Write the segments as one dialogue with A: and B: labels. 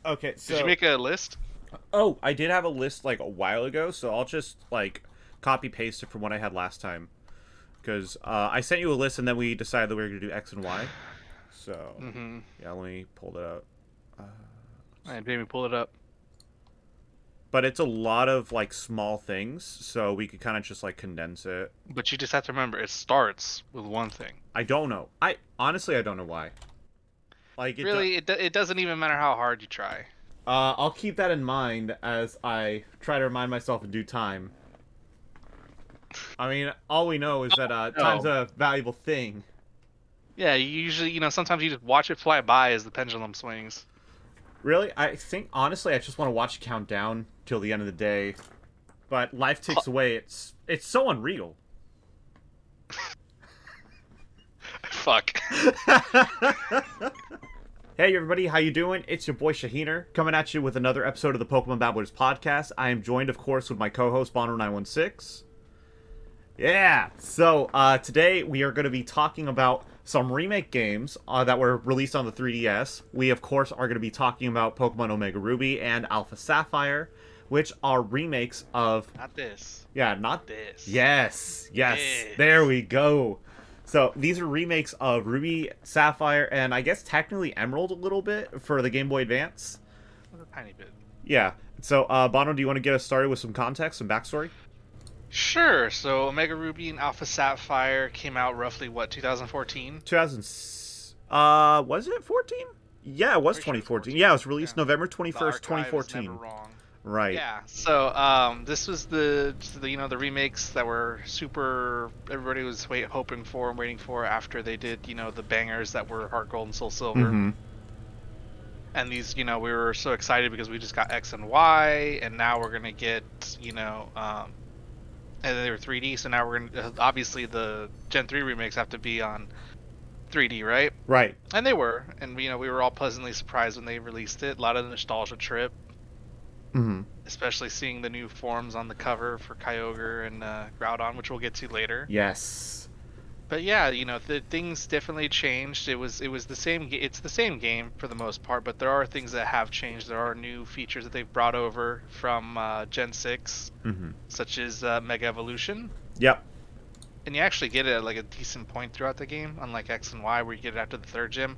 A: Okay,
B: Did you
A: so
B: make a list?
A: oh, I did have a list like a while ago, so I'll just like copy paste it from what I had last time because I sent you a list and then we decided that we were gonna do X and Y. So
B: Mm-hmm.
A: yeah, let me pull it up. Uh,
B: All right, Jamie, pull it up.
A: but it's a lot of like small things, so we could kind of just like condense it.
B: But you just have to remember, it starts with one thing.
A: I don't know. I honestly I don't know why. Like it.
B: Really, it doesn't even matter how hard you try.
A: I'll keep that in mind as I try to remind myself in due time. I mean, all we know is that time's
B: No.
A: a valuable thing.
B: Yeah, you usually, sometimes you just watch it fly by as the pendulum swings.
A: Really, I think honestly, I just want to watch it count down till the end of the day. But life ticks away. It's so unreal.
B: Fuck.
A: Hey everybody, how you doing? It's your boy Shaheener coming at you with another episode of the Pokemon Babblers podcast. I am joined, of course, with my co-host Bano 916. Yeah. So today we are going to be talking about some remake games that were released on the 3DS. We, of course, are going to be talking about Pokemon Omega Ruby and Alpha Sapphire, which are remakes of...
B: Not this.
A: Yeah, not...
B: This.
A: Yes.
B: This.
A: There we go. So these are remakes of Ruby, Sapphire, and I guess technically Emerald a little bit for the Game Boy Advance.
B: A tiny bit.
A: Yeah. So, Bono, do you want to get us started with some context, some backstory?
B: Sure. So Omega Ruby and Alpha Sapphire came out roughly, 2014?
A: 2000. Was it 14? Yeah, it was 2014. Yeah, it was released November 21st, 2014.
B: Never wrong.
A: Right.
B: Yeah. So this was the remakes that were super. Everybody was hoping for and waiting for after they did the bangers that were Heart Gold and Soul Silver.
A: Mm-hmm.
B: And these we were so excited because we just got X and Y, and now we're gonna get and they were 3D. So now we're gonna obviously the Gen 3 remakes have to be on 3D, right?
A: Right.
B: And they were, and we were all pleasantly surprised when they released it. A lot of nostalgia trip.
A: Mm-hmm.
B: Especially seeing the new forms on the cover for Kyogre and Groudon, which we'll get to later.
A: Yes.
B: But yeah, the things definitely changed. It was the same. It's the same game for the most part, but there are things that have changed. There are new features that they've brought over from Gen 6, such as Mega Evolution.
A: Yep.
B: And you actually get it at like a decent point throughout the game, unlike X and Y, where you get it after the 3rd gym.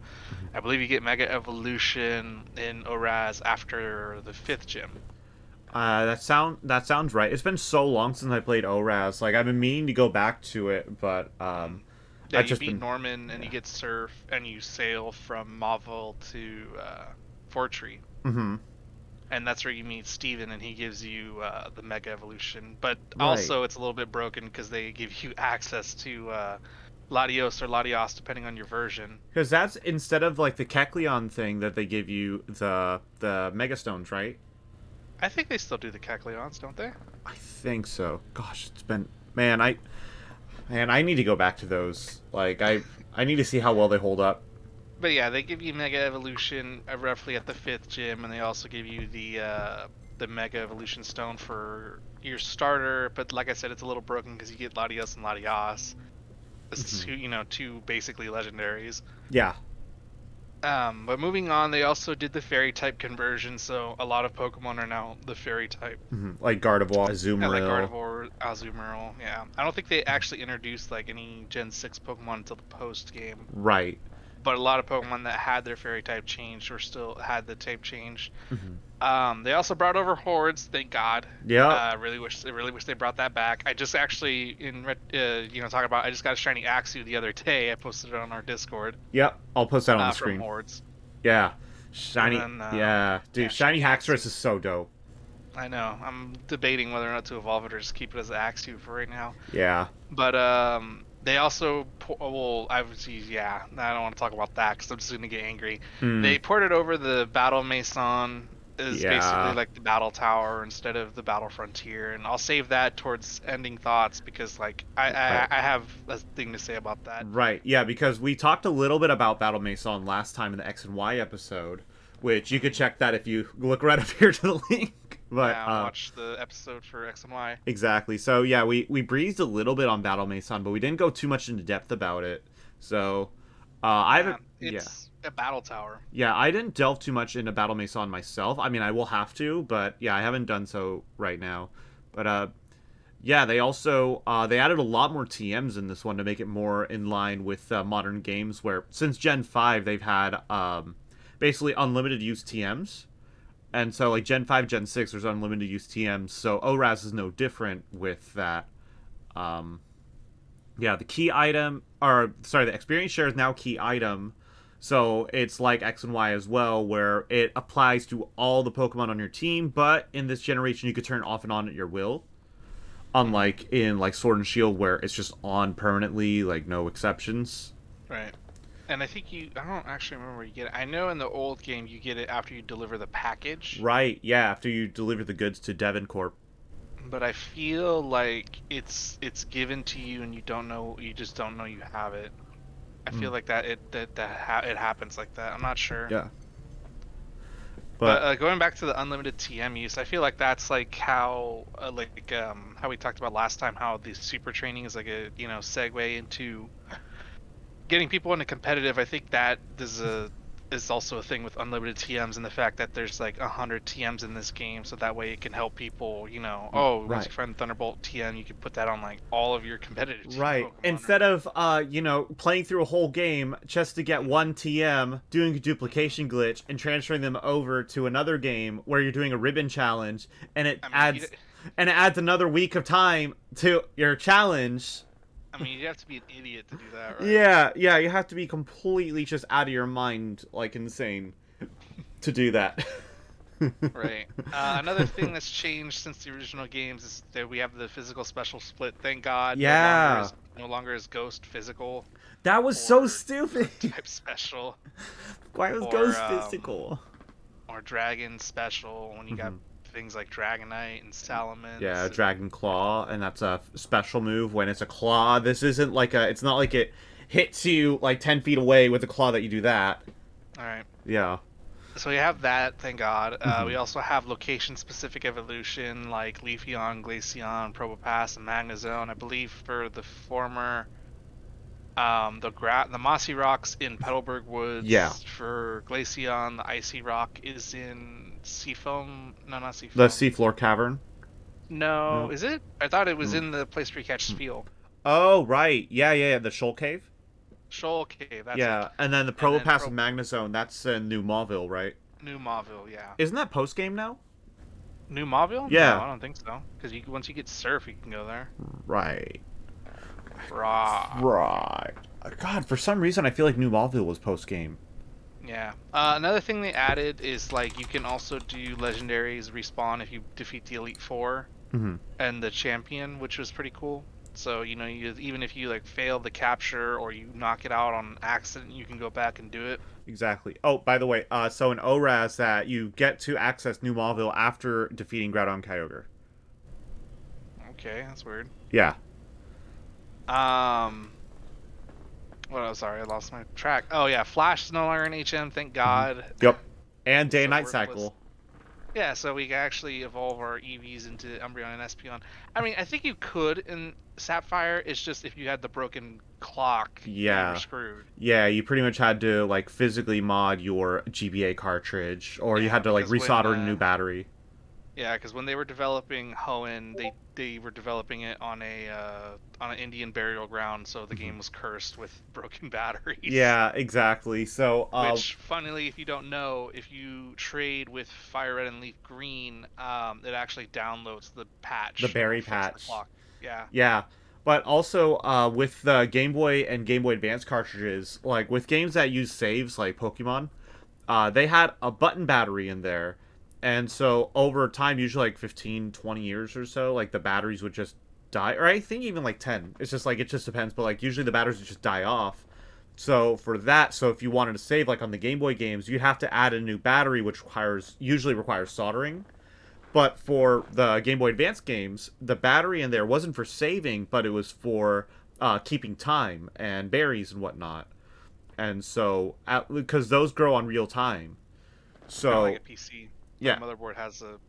B: I believe you get Mega Evolution in Oraz after the 5th gym.
A: That sounds right. It's been so long since I played ORAS. Like I've been meaning to go back to it, but
B: yeah, you beat Norman and you get Surf and you sail from Mauville to Fortree.
A: Mm-hmm.
B: And that's where you meet Steven and he gives you the Mega Evolution. But
A: Right.
B: also it's a little bit broken because they give you access to Latios or Latios depending on your version.
A: Because that's instead of like the Kecleon thing that they give you the Mega Stones, right?
B: I think they still do the Kecleons, don't they?
A: I think so. Gosh, it's been I need to go back to those. Like I need to see how well they hold up.
B: But yeah, they give you Mega Evolution roughly at the 5th gym, and they also give you the Mega Evolution Stone for your starter. But like I said, it's a little broken because you get Latios and Latias. It's two basically legendaries.
A: Yeah.
B: But moving on, they also did the Fairy type conversion, so a lot of Pokemon are now the Fairy type.
A: Like Gardevoir, Azumarill.
B: Yeah, like Gardevoir, Azumarill. Yeah, I don't think they actually introduced like any Gen 6 Pokemon until the post game.
A: Right.
B: But a lot of Pokemon that had their Fairy type changed or still had the type change. They also brought over Hordes, thank God.
A: Yeah.
B: I really wish they brought that back. I just actually talking about I just got a shiny Axew the other day. I posted it on our Discord.
A: Yep. I'll post that on the screen.
B: From Hordes.
A: Yeah. Shiny.
B: Then,
A: yeah, dude.
B: yeah,
A: shiny
B: shiny
A: Haxorus is so dope.
B: I know. I'm debating whether or not to evolve it or just keep it as Axew for right now.
A: Yeah.
B: But they also, obviously, yeah, I don't want to talk about that because I'm just going to get angry. They ported over the Battle Maison is basically like the Battle Tower instead of the Battle Frontier, and I'll save that towards ending thoughts because, like, I have a thing to say about that.
A: Right, yeah, because we talked a little bit about Battle Maison last time in the X and Y episode, which you could check that if you look right up here to the link. But
B: yeah, watch the episode for X and Y.
A: Exactly. So yeah, we breezed a little bit on Battle Maison, but we didn't go too much into depth about it. So I haven't.
B: a battle tower.
A: Yeah, I didn't delve too much into Battle Mason myself. I mean, I will have to, but yeah, I haven't done so right now. But yeah, they also they added a lot more TMs in this one to make it more in line with modern games. Where since Gen 5, they've had basically unlimited use TMs, and so like Gen 5, Gen 6, there's unlimited use TMs. So ORAS is no different with that. Yeah, the key item, or sorry, the experience share is now key item. So it's like X and Y as well, where it applies to all the Pokemon on your team, but in this generation you could turn it off and on at your will. Unlike in like Sword and Shield, where it's just on permanently, like no exceptions.
B: Right. And I think I don't actually remember where you get it. I know in the old game you get it after you deliver the package.
A: Right, yeah, after you deliver the goods to Devon Corp.
B: But I feel like it's given to you and you just don't know you have it. I feel like it happens like that. I'm not sure.
A: Yeah.
B: But going back to the unlimited TM use, I feel like that's like how how we talked about last time, how the super training is like a segue into getting people into competitive. I think that is also a thing with unlimited TMs, and the fact that there's like 100 TMs in this game, so that way it can help people. Once you find the Thunderbolt TM, you can put that on like all of your competitive.
A: Right.
B: Pokemon
A: Instead of playing through a whole game just to get one TM, doing a duplication glitch, and transferring them over to another game where you're doing a ribbon challenge, and it adds another week of time to your challenge.
B: I mean, you have to be an idiot to do that, right?
A: Yeah, you have to be completely just out of your mind, like insane, to do that.
B: Right. Another thing that's changed since the original games is that we have the physical special split. Thank God.
A: Yeah.
B: No longer is Ghost physical.
A: That was so stupid.
B: Type special.
A: Why was Ghost physical?
B: Or Dragon special when you got things like Dragonite and Salamence.
A: Yeah, Dragon Claw, and that's a special move when it's a claw. This isn't like it's not like it hits you like 10 feet away with a claw that you do that.
B: Alright.
A: Yeah.
B: So we have that, thank God. We also have location-specific evolution like Leafeon, Glaceon, Probopass, and Magnezone. I believe for the former, the mossy rocks in Petalburg Woods.
A: Yeah.
B: For Glaceon, the icy rock is in Seafoam. No, not Seafoam.
A: The Seafloor Cavern.
B: No, is it? I thought it was in the place where you catch Spiel.
A: Oh, right. Yeah. The Shoal Cave.
B: Shoal Cave. That's
A: it. And then the Probopass and Magnezone. That's in New Mauville, right?
B: New Mauville, yeah.
A: Isn't that post game now?
B: New Mauville?
A: Yeah.
B: No, I don't think so. Because once you get Surf, you can go there.
A: Right.
B: Right.
A: God, for some reason I feel like New Mauville was post game.
B: Yeah. Another thing they added is like you can also do legendaries respawn if you defeat the Elite Four and the champion, which was pretty cool. So even if you like fail the capture or you knock it out on accident, you can go back and do it.
A: Exactly. Oh, by the way, so in ORAS that you get to access New Mauville after defeating Groudon Kyogre.
B: Okay, that's weird.
A: Yeah.
B: Well, sorry, I lost my track. Oh yeah, Flash is no longer in HM, thank God.
A: Yep. And Day and Night Cycle.
B: Yeah, so we can actually evolve our EVs into Umbreon and Espeon. I mean, I think you could in Sapphire. It's just if you had the broken clock, you were screwed.
A: Yeah, you pretty much had to like physically mod your GBA cartridge, or you had to like resolder a new battery. Yeah,
B: because when they were developing Hoenn, they were developing it on an Indian burial ground, so the game was cursed with broken batteries.
A: Yeah, exactly. So,
B: which, funnily, if you don't know, if you trade with Fire Red and Leaf Green, it actually downloads the patch.
A: The berry patch.
B: Yeah.
A: Yeah. But also, with the Game Boy and Game Boy Advance cartridges, like with games that use saves, like Pokemon, they had a button battery in there. And so over time, usually like 15, 20 years or so, like the batteries would just die. Or I think even like 10. It's just like, it just depends. But like usually the batteries would just die off. So for that, so if you wanted to save like on the Game Boy games, you'd have to add a new battery, which usually requires soldering. But for the Game Boy Advance games, the battery in there wasn't for saving, but it was for keeping time and berries and whatnot. And so, because those grow on real time. So,
B: kind of like a PC.
A: Yeah.
B: The motherboard has a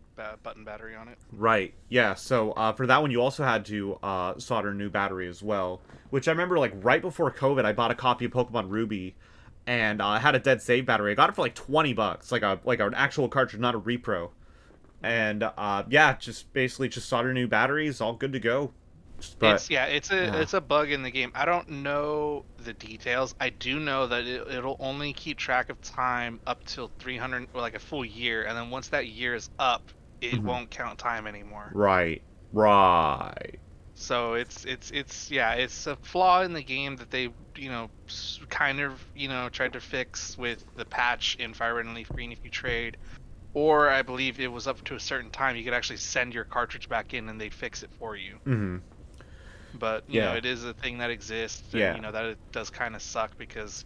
B: button battery on it.
A: Right. Yeah. So for that one, you also had to solder a new battery as well. Which I remember, like right before COVID, I bought a copy of Pokemon Ruby, and I had a dead save battery. I got it for like $20, like an actual cartridge, not a repro. And yeah, just basically just solder new batteries, all good to go. But
B: it's a bug in the game. I don't know the details. I do know that it'll only keep track of time up till 300 or like a full year, and then once that year is up, it won't count time anymore.
A: Right.
B: So it's a flaw in the game that they kind of tried to fix with the patch in Fire Red and Leaf Green if you trade. Or I believe it was up to a certain time you could actually send your cartridge back in and they'd fix it for you. But you know, it is a thing that exists. And, that it does kind of suck because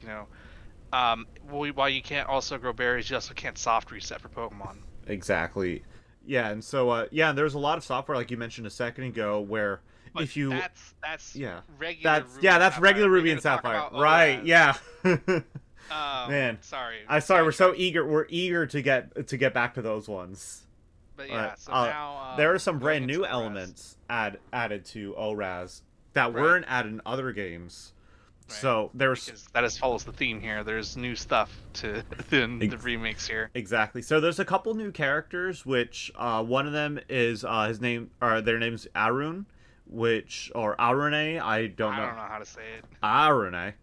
B: while you can't also grow berries, you also can't soft reset for Pokemon.
A: Exactly. Yeah, and so there's a lot of software like you mentioned a second ago where
B: but
A: if you
B: that's
A: regular Ruby and Sapphire. Right. Yeah. Man,
B: sorry.
A: We're so eager. We're eager to get back to those ones.
B: But yeah, so now
A: there are some brand new elements added to ORAS that weren't added in other games. Right. So there's
B: that follows the theme here. There's new stuff in the remakes here.
A: Exactly. So there's a couple new characters, which one of them is their name's Arun, Arune. I don't know
B: how to say it.
A: Arune.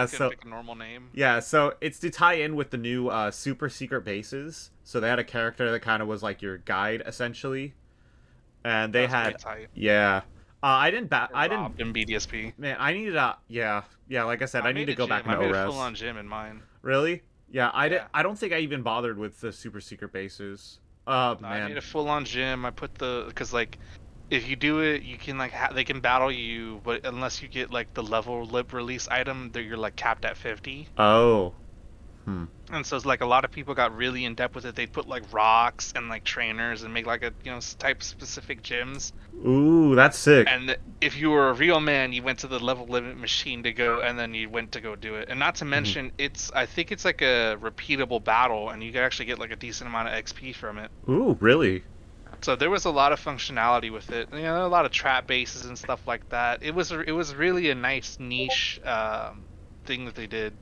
A: So
B: pick a normal name.
A: Yeah, so it's to tie in with the new super secret bases. So they had a character that kind of was like your guide essentially, and they had I didn't
B: in BDSP.
A: Man, I needed like I said, I need to go back into ORAS.
B: I made a full-on gym in mine.
A: Really? Yeah, I don't think I even bothered with the super secret bases. Man,
B: I made a full-on gym. I put because like. If you do it, you can they can battle you, but unless you get like the level release item, you're like capped at 50.
A: Oh.
B: And so it's like a lot of people got really in depth with it. They put like rocks and like trainers and make like a type specific gyms.
A: Ooh, that's sick.
B: And if you were a real man, you went to the level limit machine to go, and then you went to go do it. And not to mention, I think it's like a repeatable battle, and you can actually get like a decent amount of XP from it.
A: Ooh, really?
B: So there was a lot of functionality with it, a lot of trap bases and stuff like that. It was really a nice niche thing that they did.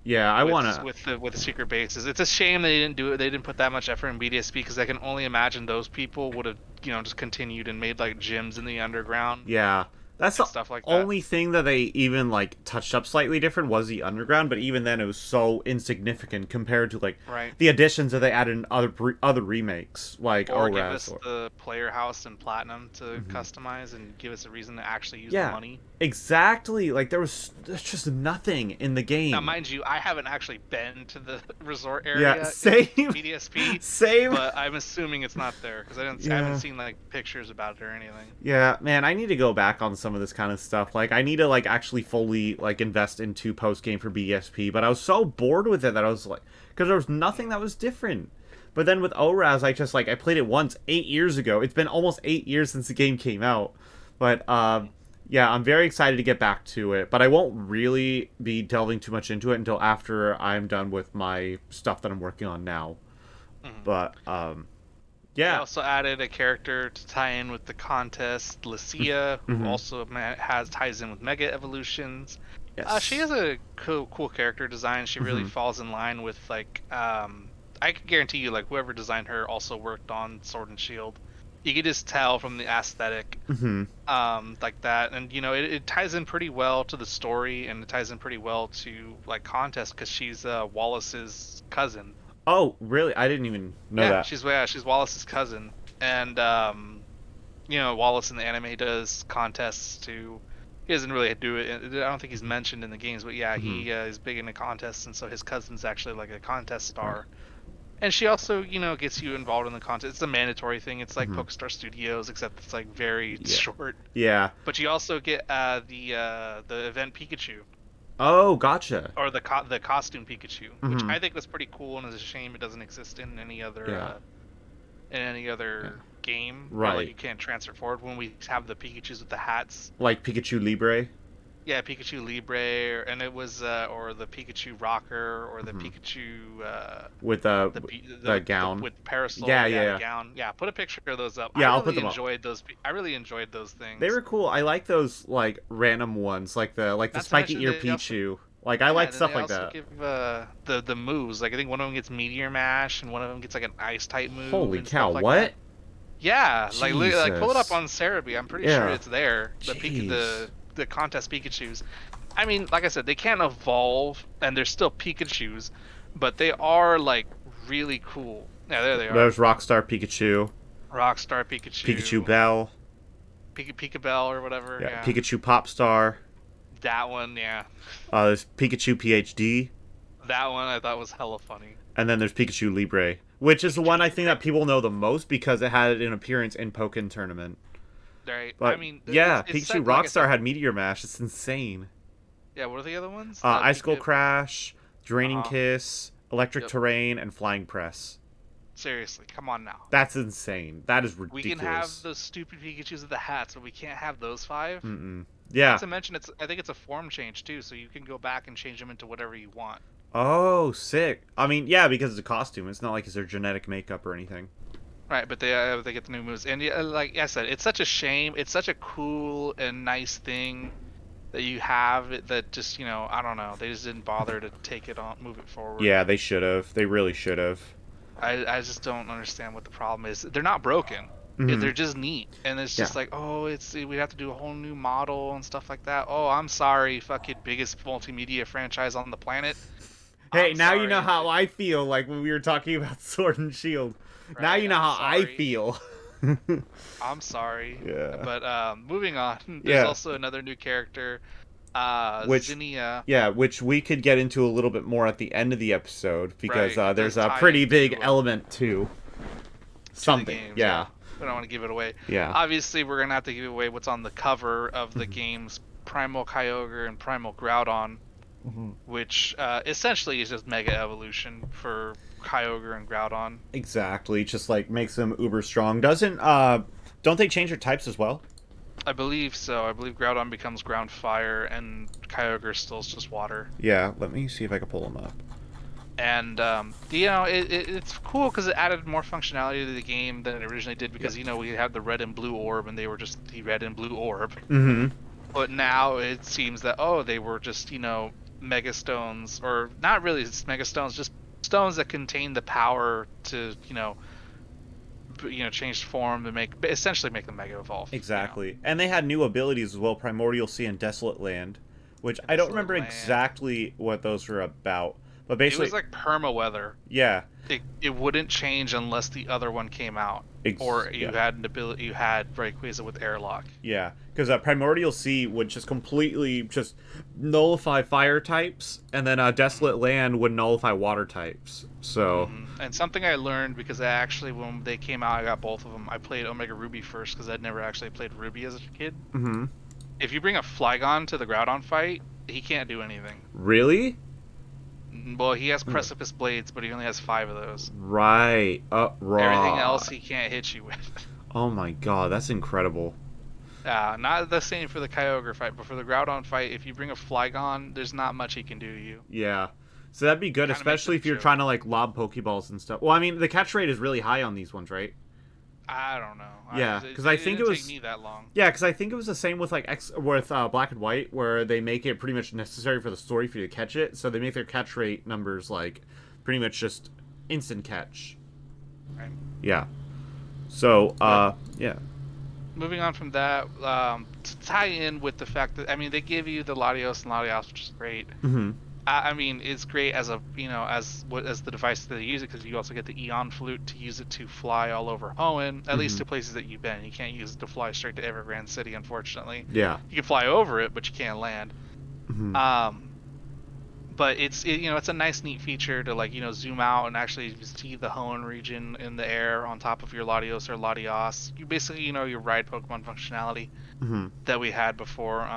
A: Yeah, I wanna
B: with the secret bases. It's a shame they didn't do it. They didn't put that much effort in BDSP because I can only imagine those people would have just continued and made like gyms in the underground.
A: Yeah. That's the
B: stuff like
A: only thing that they even like touched up slightly different was the underground, but even then it was so insignificant compared to like the additions that they added in other remakes like
B: or give us the player house and platinum to customize and give us a reason to actually use the money.
A: Exactly. Like there's just nothing in the game.
B: Now, mind you, I haven't actually been to the resort area.
A: Yeah, same.
B: In BDSP.
A: Same.
B: But I'm assuming it's not there because I haven't seen like pictures about it or anything.
A: Yeah, man, I need to go back on some of this kind of stuff. Like I need to like actually fully like invest into post game for BDSP. But I was so bored with it that I was like, because there was nothing that was different. But then with ORAS, I played it once 8 years ago. It's been almost 8 years since the game came out. But yeah, I'm very excited to get back to it, but I won't really be delving too much into it until after I'm done with my stuff that I'm working on now. But, yeah.
B: They also added a character to tie in with the contest, Lucia, who also ties in with Mega Evolutions. Yes. She has a cool character design. She really falls in line with, like, I can guarantee you, like, whoever designed her also worked on Sword and Shield. You can just tell from the aesthetic, like that, and it ties in pretty well to the story, and it ties in pretty well to like contest because she's Wallace's cousin.
A: Oh, really? I didn't even know that.
B: She's Wallace's cousin, and Wallace in the anime does contests too. He doesn't really do it. I don't think he's mentioned in the games, but yeah, he is big into contests, and so his cousin's actually like a contest star. And she also, gets you involved in the contest. It's a mandatory thing. It's like Pokestar Studios, except it's like very short.
A: Yeah.
B: But you also get the event Pikachu.
A: Oh, gotcha.
B: Or the costume Pikachu, which I think was pretty cool, and it's a shame it doesn't exist in any other game.
A: Right.
B: Like you can't transfer forward when we have the Pikachus with the hats.
A: Like Pikachu Libre.
B: Yeah, Pikachu Libre, and it was or the Pikachu Rocker, or the Pikachu
A: with the gown
B: with parasol.
A: Yeah.
B: Gown. Yeah, put a picture of those up.
A: Yeah, I'll put them up.
B: I really enjoyed those things.
A: They were cool. I like those like random ones, like the spiky ear Pichu, Like, I like
B: then
A: stuff
B: they
A: like
B: also
A: that.
B: give the moves. Like I think one of them gets Meteor Mash, and one of them gets like an Ice type move
A: Holy
B: and
A: cow,
B: stuff like
A: what?
B: that. Yeah, like pull it up
A: Jesus.
B: on Cerebi. I'm pretty sure
A: Yeah.
B: it's there.
A: Jeez.
B: The contest Pikachu's. I mean, like I said, they can't evolve, and they're still Pikachu's, but they are like really cool. Yeah, there they are.
A: There's Rockstar Pikachu.
B: Rockstar
A: Pikachu
B: Pikachu,
A: Bell.
B: Pika or whatever.
A: Yeah,
B: Yeah,
A: Pikachu Popstar.
B: that one. Yeah,
A: There's Pikachu PhD.
B: that one I thought was hella funny.
A: And then there's Pikachu Libre, which is the
B: Pikachu
A: one I think
B: Libre.
A: that people know the most because it had an appearance in Pokken Tournament.
B: Right. I
A: But
B: mean,
A: yeah,
B: it's
A: Pikachu
B: like I
A: Rockstar
B: said,
A: had Meteor Mash. It's insane.
B: yeah. What are the other ones?
A: Icicle Crash, Draining
B: Uh-huh.
A: Kiss, Electric
B: Yep.
A: Terrain, and Flying Press.
B: Seriously, come on now.
A: That's insane. That is
B: We
A: ridiculous.
B: can have those stupid Pikachu's with the hats, but we can't have those 5.
A: Yeah.
B: Not to mention, I think it's a form change too, so you can go back and change them into whatever you want.
A: Oh, sick. I mean, yeah, because it's a costume. It's not like it's their genetic makeup or anything.
B: Right, but they get the new moves, and yeah, like I said, it's such a shame. It's such a cool and nice thing that you have that just I don't know. They just didn't bother to take it on, move it forward.
A: Yeah, they should have. They really should have.
B: I just don't understand what the problem is. They're not broken. They're just neat, and it's just like, oh, we have to do a whole new model and stuff like that. Oh, I'm sorry, fucking biggest multimedia franchise on the planet.
A: Hey,
B: I'm
A: now
B: sorry.
A: you know how I feel like when we were talking about Sword and Shield.
B: Right,
A: Now you know how I
B: sorry.
A: feel.
B: I'm sorry.
A: Yeah.
B: But moving on, there's
A: Yeah.
B: also another new character,
A: Which-
B: Zinnia.
A: Yeah, which we could get into a little bit more at the end of the episode because
B: Right, it
A: there's
B: does
A: a
B: tie
A: pretty
B: into,
A: big element to something.
B: games,
A: Yeah.
B: We don't want to give it away.
A: Yeah.
B: Obviously, we're gonna have to give away what's on the cover of the games: Primal Kyogre and Primal Groudon, which essentially is just Mega Evolution for Kyogre and Groudon.
A: Exactly. Just like makes them uber strong. Don't they change their types as well?
B: I believe so. I believe Groudon becomes Ground Fire, and Kyogre still is just Water.
A: Yeah, let me see if I can pull them up.
B: And it's cool because it added more functionality to the game than it originally did. Because we had the red and blue orb, and they were just the red and blue orb. But now it seems that they were just Mega Stones, or not really Mega Stones, just stones that contain the power to change form and essentially make them Mega Evolve.
A: Exactly. And they had new abilities as well, Primordial Sea and Desolate Land, which I don't remember exactly what those were about. But basically,
B: it was like perma weather.
A: Yeah.
B: It wouldn't change unless the other one came out, or you had an ability. You had Rayquaza with Airlock.
A: Yeah, because Primordial Sea would just completely just nullify fire types, and then Desolate Land would nullify water types. So.
B: And something I learned, because when they came out, I got both of them. I played Omega Ruby first because I'd never actually played Ruby as a kid. If you bring a Flygon to the Groudon fight, he can't do anything.
A: Really?
B: Well, he has Precipice Blades, but he only has 5 of those.
A: Right. Right.
B: Everything else he can't hit you with.
A: Oh my god, that's incredible.
B: Not the same for the Kyogre fight, but for the Groudon fight, if you bring a Flygon, there's not much he can do to you.
A: Yeah. So that'd be good, especially if you're trying to lob Pokeballs and stuff. Well, I mean, the catch rate is really high on these ones, right?
B: I don't know.
A: Yeah, because I think it was.
B: Take me that long.
A: Yeah, because I think it was the same with Black and White, where they make it pretty much necessary for the story for you to catch it. So they make their catch rate numbers pretty much just instant catch.
B: Right.
A: Yeah. So yeah.
B: Moving on from that, to tie in with the fact that they give you the Latios and Latios, which is great. I mean, it's great as a as the device that they use it, because you also get the Eon Flute to use it to fly all over Hoenn, at least to places that you've been. You can't use it to fly straight to Evergrande City, unfortunately.
A: Yeah.
B: You can fly over it, but you can't land. But it's a nice, neat feature to zoom out and actually see the Hoenn region in the air on top of your Latios or Latios. You basically your ride Pokemon functionality that we had before.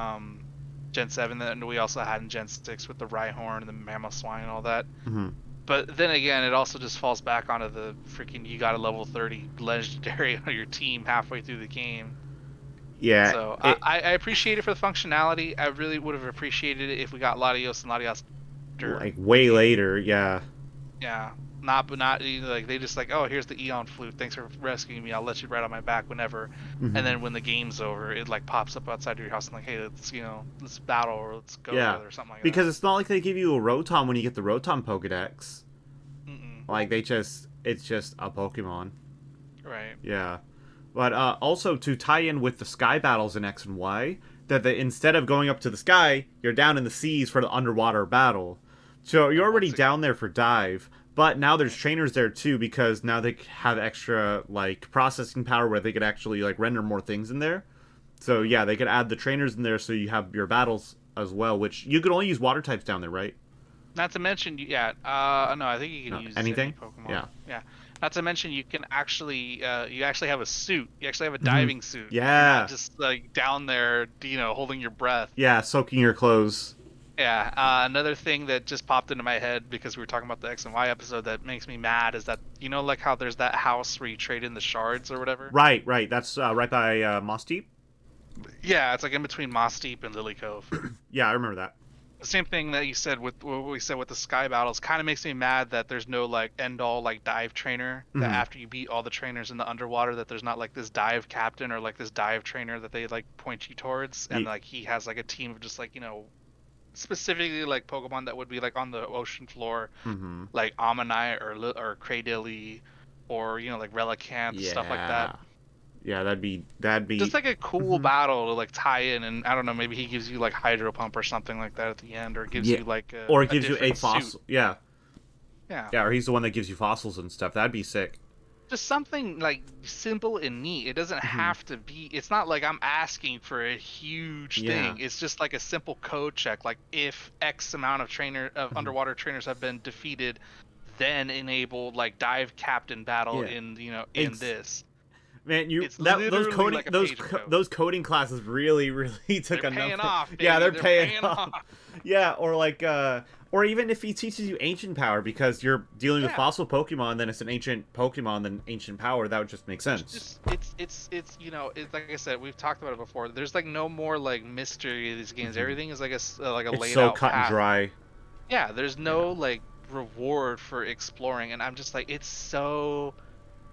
B: Gen 7, and we also had in Gen 6 with the Rhyhorn and the Mamoswine and all that. But then again, it also just falls back onto the freaking you got a level 30 legendary on your team halfway through the game.
A: Yeah.
B: So I appreciate it for the functionality. I really would have appreciated it if we got Latios and Latios
A: way later, yeah.
B: Yeah. not like they just like, oh, here's the Eon flute. Thanks for rescuing me. I'll let you ride on my back whenever. And then when the game's over, it like pops up outside of your house and like, hey, let's battle or let's go together or something like
A: because
B: that.
A: it's not like they give you a Rotom when you get the Rotom Pokedex. Like it's just a Pokemon.
B: Right.
A: Yeah. But also to tie in with the sky battles in X and Y, that instead of going up to the sky, you're down in the seas for the underwater battle. So you're already down there for dive, but now there's trainers there too because now they have extra like processing power where they could actually like render more things in there. So yeah, they could add the trainers in there so you have your battles as well, which you could only use water types down there, right?
B: Not to mention, no, I think you can use
A: anything.
B: Any Pokemon.
A: Yeah.
B: Yeah. Not to mention, you can actually, you actually have a suit. You actually have a diving suit.
A: Yeah.
B: You're not just like down there, holding your breath.
A: Yeah, soaking your clothes.
B: Yeah. Another thing that just popped into my head because we were talking about the X and Y episode that makes me mad is that like how there's that house where you trade in the shards or whatever.
A: Right. That's right by Moss Deep.
B: Yeah, it's like in between Moss Deep and Lily Cove.
A: Yeah, I remember that.
B: The same thing that you said with what we said with the sky battles kind of makes me mad that there's no like end all like dive trainer that after you beat all the trainers in the underwater that there's not like this dive captain or like this dive trainer that they like point you towards and like he has like a team of just like specifically like Pokemon that would be like on the ocean floor like Ammonite or Cradily or like Relicanth stuff like that.
A: Yeah, that'd be
B: just like a cool battle to like tie in, and I don't know, maybe he gives you like Hydro Pump or something like that at the end, or gives you like
A: or it gives you a fossil.
B: Suit.
A: Yeah,
B: or
A: he's the one that gives you fossils and stuff. That'd be sick.
B: Just something like simple and neat. It doesn't have to be. It's not like I'm asking for a huge thing. It's just like a simple code check. Like if X amount of underwater trainers have been defeated, then enable like dive captain battle in in this.
A: Man, those coding classes really took
B: they're paying off. Baby.
A: Yeah, they're paying off. Yeah, or like or even if he teaches you ancient power because you're dealing with fossil Pokemon, then it's an ancient Pokemon, then ancient power. That would just make sense.
B: It's like I said, we've talked about it before. There's like no more like mystery of these games. Everything is like a laid out path.
A: It's so cut and dry.
B: Yeah, there's no like reward for exploring, and I'm just like, it's so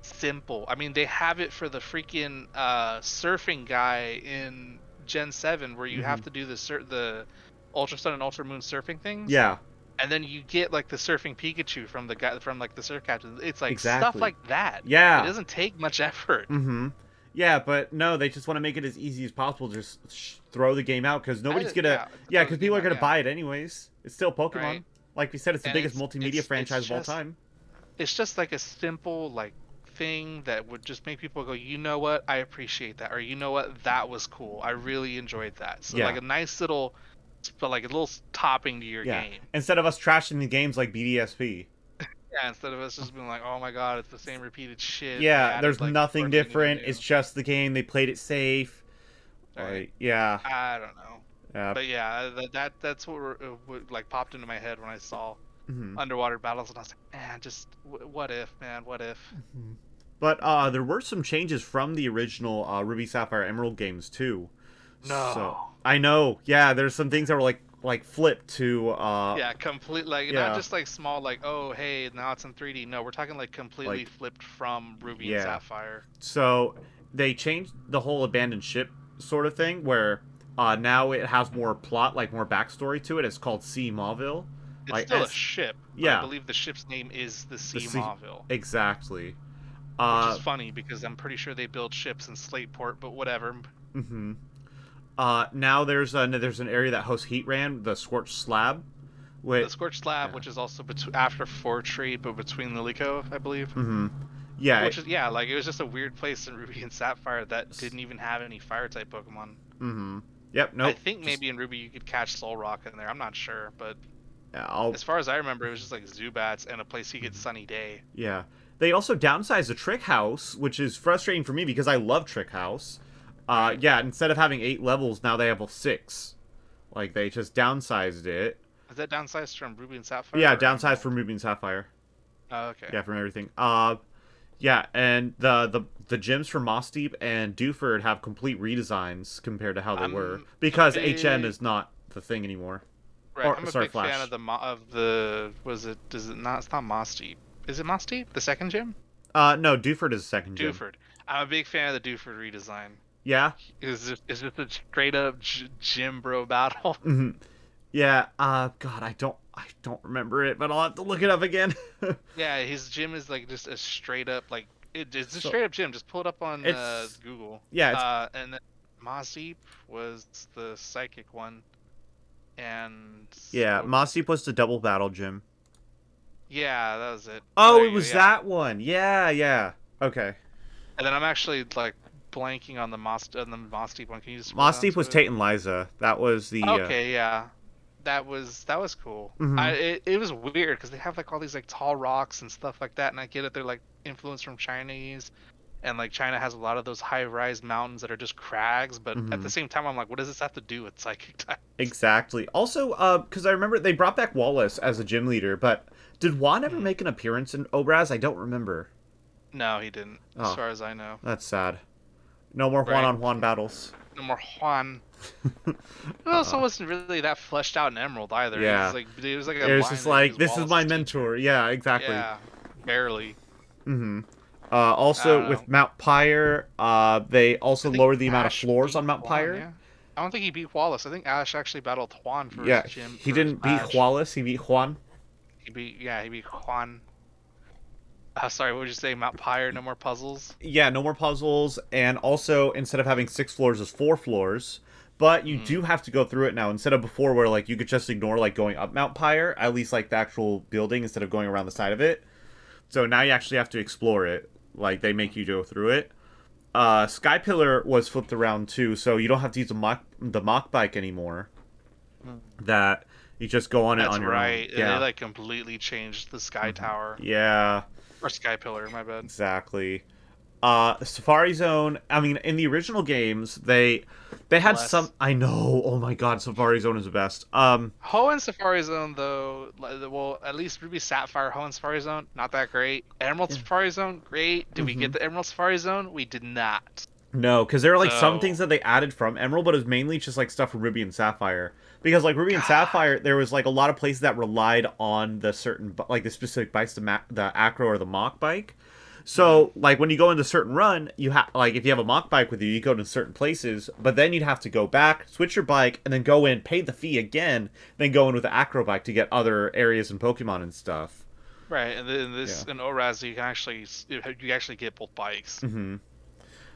B: simple. I mean, they have it for the freaking surfing guy in Gen 7 where you have to do the Ultra Sun and Ultra Moon surfing things.
A: Yeah.
B: And then you get like the surfing Pikachu from the guy from like the surf captain. It's like stuff like that.
A: Yeah.
B: It doesn't take much effort.
A: Yeah, but no, they just want to make it as easy as possible. Just throw the game out because nobody's gonna. Yeah, because people are gonna buy it anyways. It's still Pokemon. Right. Like we said, it's the biggest multimedia franchise of all time.
B: It's just like a simple like thing that would just make people go, you know what, I appreciate that, or you know what, that was cool, I really enjoyed that. So like a nice little, like a little topping to your game.
A: Instead of us trashing the games like BDSP.
B: Instead of us just being like, oh my god, it's the same repeated shit.
A: Yeah, there's like nothing different. It's just the game. They played it safe.
B: Right.
A: Yeah.
B: I don't know. But yeah, that's what like popped into my head when I saw underwater battles, and I was like, man, just what if, man, what if?
A: But there were some changes from the original Ruby Sapphire Emerald games too.
B: No.
A: So, I know. Yeah, there's some things that were like flipped to
B: complete, like not just like small, like, oh hey, now it's in 3D. No, we're talking like completely flipped from Ruby and Sapphire.
A: So they changed the whole abandoned ship sort of thing where now it has more plot, like more backstory to it. It's called Sea Mauville.
B: It's still a ship. Yeah. I believe the ship's name is the Sea Mauville.
A: Exactly.
B: Which is funny because I'm pretty sure they build ships in Slateport, but whatever.
A: Now there's an area that hosts Heatran, the Scorched Slab.
B: The Scorched Slab, which is also after Fortree, but between Lily Cove, I believe.
A: Yeah.
B: Which is like it was just a weird place in Ruby and Sapphire that didn't even have any fire type Pokemon.
A: Yep. No.
B: I think maybe in Ruby you could catch Solrock in there. I'm not sure, but as far as I remember, it was just like Zubats and a place you get Sunny Day.
A: Yeah. They also downsized the Trick House, which is frustrating for me because I love Trick House. Yeah, instead of having 8 levels, now they have 6. Like, they just downsized it.
B: Is that downsized from Ruby and Sapphire?
A: Yeah, downsized from Ruby and Sapphire.
B: Oh, okay.
A: Yeah, from everything. Yeah, and the gyms for Moss Deep and Dewford have complete redesigns compared to how they were. Because HM is not the thing anymore.
B: Right, I'm a big fan of the it's not Moss Deep. Is it Moss Deep? The second gym?
A: No, Dewford is the second gym.
B: Dewford. I'm a big fan of the Dewford redesign.
A: Yeah?
B: Is just a straight up gym bro battle.
A: Mm-hmm. Yeah, God, I don't remember it, but I'll have to look it up again.
B: Yeah, his gym is like just a straight up like it's a
A: So,
B: straight up gym. Just pull it up on
A: it's
B: Google.
A: yeah, it's
B: And then Mazdeep was the psychic one, and
A: yeah, Mossy was the double battle gym.
B: yeah, that was it.
A: Oh,
B: There
A: it
B: you go,
A: was
B: yeah.
A: that one. Yeah, yeah. Okay.
B: And then I'm actually like blanking on the Mazdeep one. Can you just scroll down
A: Mossy
B: to
A: was
B: it?
A: Tate and Liza. That was the
B: Okay, yeah. That was cool.
A: mhm.
B: It was weird because they have like all these like tall rocks and stuff like that, and I get it. They're like influenced from Chinese, and like China has a lot of those high-rise mountains that are just crags. But at the same time, I'm like, what does this have to do with psychic type?
A: Exactly. Also, because I remember they brought back Wallace as a gym leader, but did Juan ever make an appearance in Obraz? I don't remember.
B: No, he didn't, as far as I know.
A: That's sad. No more Juan on Juan battles.
B: No more Juan. It also wasn't really that fleshed out in Emerald either.
A: Yeah.
B: It was like
A: It was just like, this is my mentor. Yeah, exactly.
B: Yeah, barely.
A: Mm-hmm. Also, with Mount Pyre, they also lowered the amount of
B: Ash
A: floors
B: beat
A: on Mount
B: Juan,
A: Pyre.
B: yeah. I don't think he beat Wallace. I think Ash actually battled Juan for
A: Yeah,
B: his gym.
A: he didn't beat Wallace, he beat Juan.
B: He beat Juan. Sorry, what would you say? Mount Pyre, no more puzzles?
A: Yeah, no more puzzles, and also, instead of having 6 floors, there's 4 floors. But you do have to go through it now, instead of before where, like, you could just ignore, like, going up Mount Pyre, at least, like, the actual building, instead of going around the side of it. So now you actually have to explore it. Like, they make you go through it. Sky Pillar was flipped around, too, so you don't have to use the Mach Bike anymore. That you just go on it on your own.
B: That's right.
A: Yeah.
B: They, like, completely changed the Sky Tower.
A: Yeah.
B: Or Sky Pillar, my bad.
A: Exactly. Safari Zone, I mean, in the original games, they had some... I know, oh my god, Safari Zone is the best.
B: Hoenn Safari Zone, though, well, at least Ruby Sapphire, Hoenn Safari Zone, not that great. Emerald Safari Zone, great. Did we get the Emerald Safari Zone? We did not.
A: No, because there are, like, some things that they added from Emerald, but it was mainly just, like, stuff from Ruby and Sapphire. Because, like, Ruby and Sapphire, there was, like, a lot of places that relied on the certain, like, the specific bikes, the Acro or the Mach Bike. So, like, when you go into a certain run, you have, like, if you have a Mach Bike with you, you go to certain places, but then you'd have to go back, switch your bike, and then go in, pay the fee again, then go in with the Acro Bike to get other areas in Pokemon and stuff.
B: Right, and then in ORAS, you actually get both bikes.
A: Mm-hmm.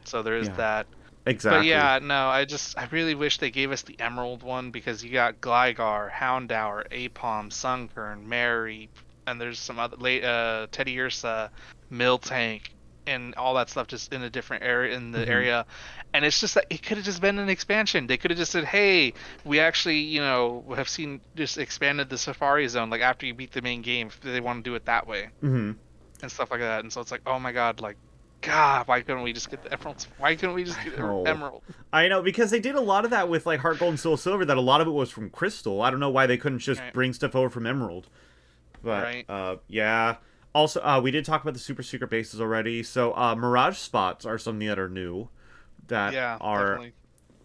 B: So there is that.
A: Exactly.
B: But yeah, no, I really wish they gave us the Emerald one, because you got Gligar, Houndour, Apom, Sunkern, Mary, and there's some other Teddy Ursa, Miltank, and all that stuff just in a different area area. And it's just that it could have just been an expansion. They could have just said, hey, we actually, have seen just expanded the Safari Zone, like after you beat the main game, if they want to do it that way.
A: Mm-hmm.
B: And stuff like that. And so it's like, oh my god, like, God, why couldn't we just get the Emeralds? Why couldn't we just get the Emerald?
A: I know, because they did a lot of that with, like, Heart Gold and Soul Silver, that a lot of it was from Crystal. I don't know why they couldn't just bring stuff over from Emerald. But, yeah. Also, we did talk about the super secret bases already. So, Mirage spots are something that are new. That are... Definitely.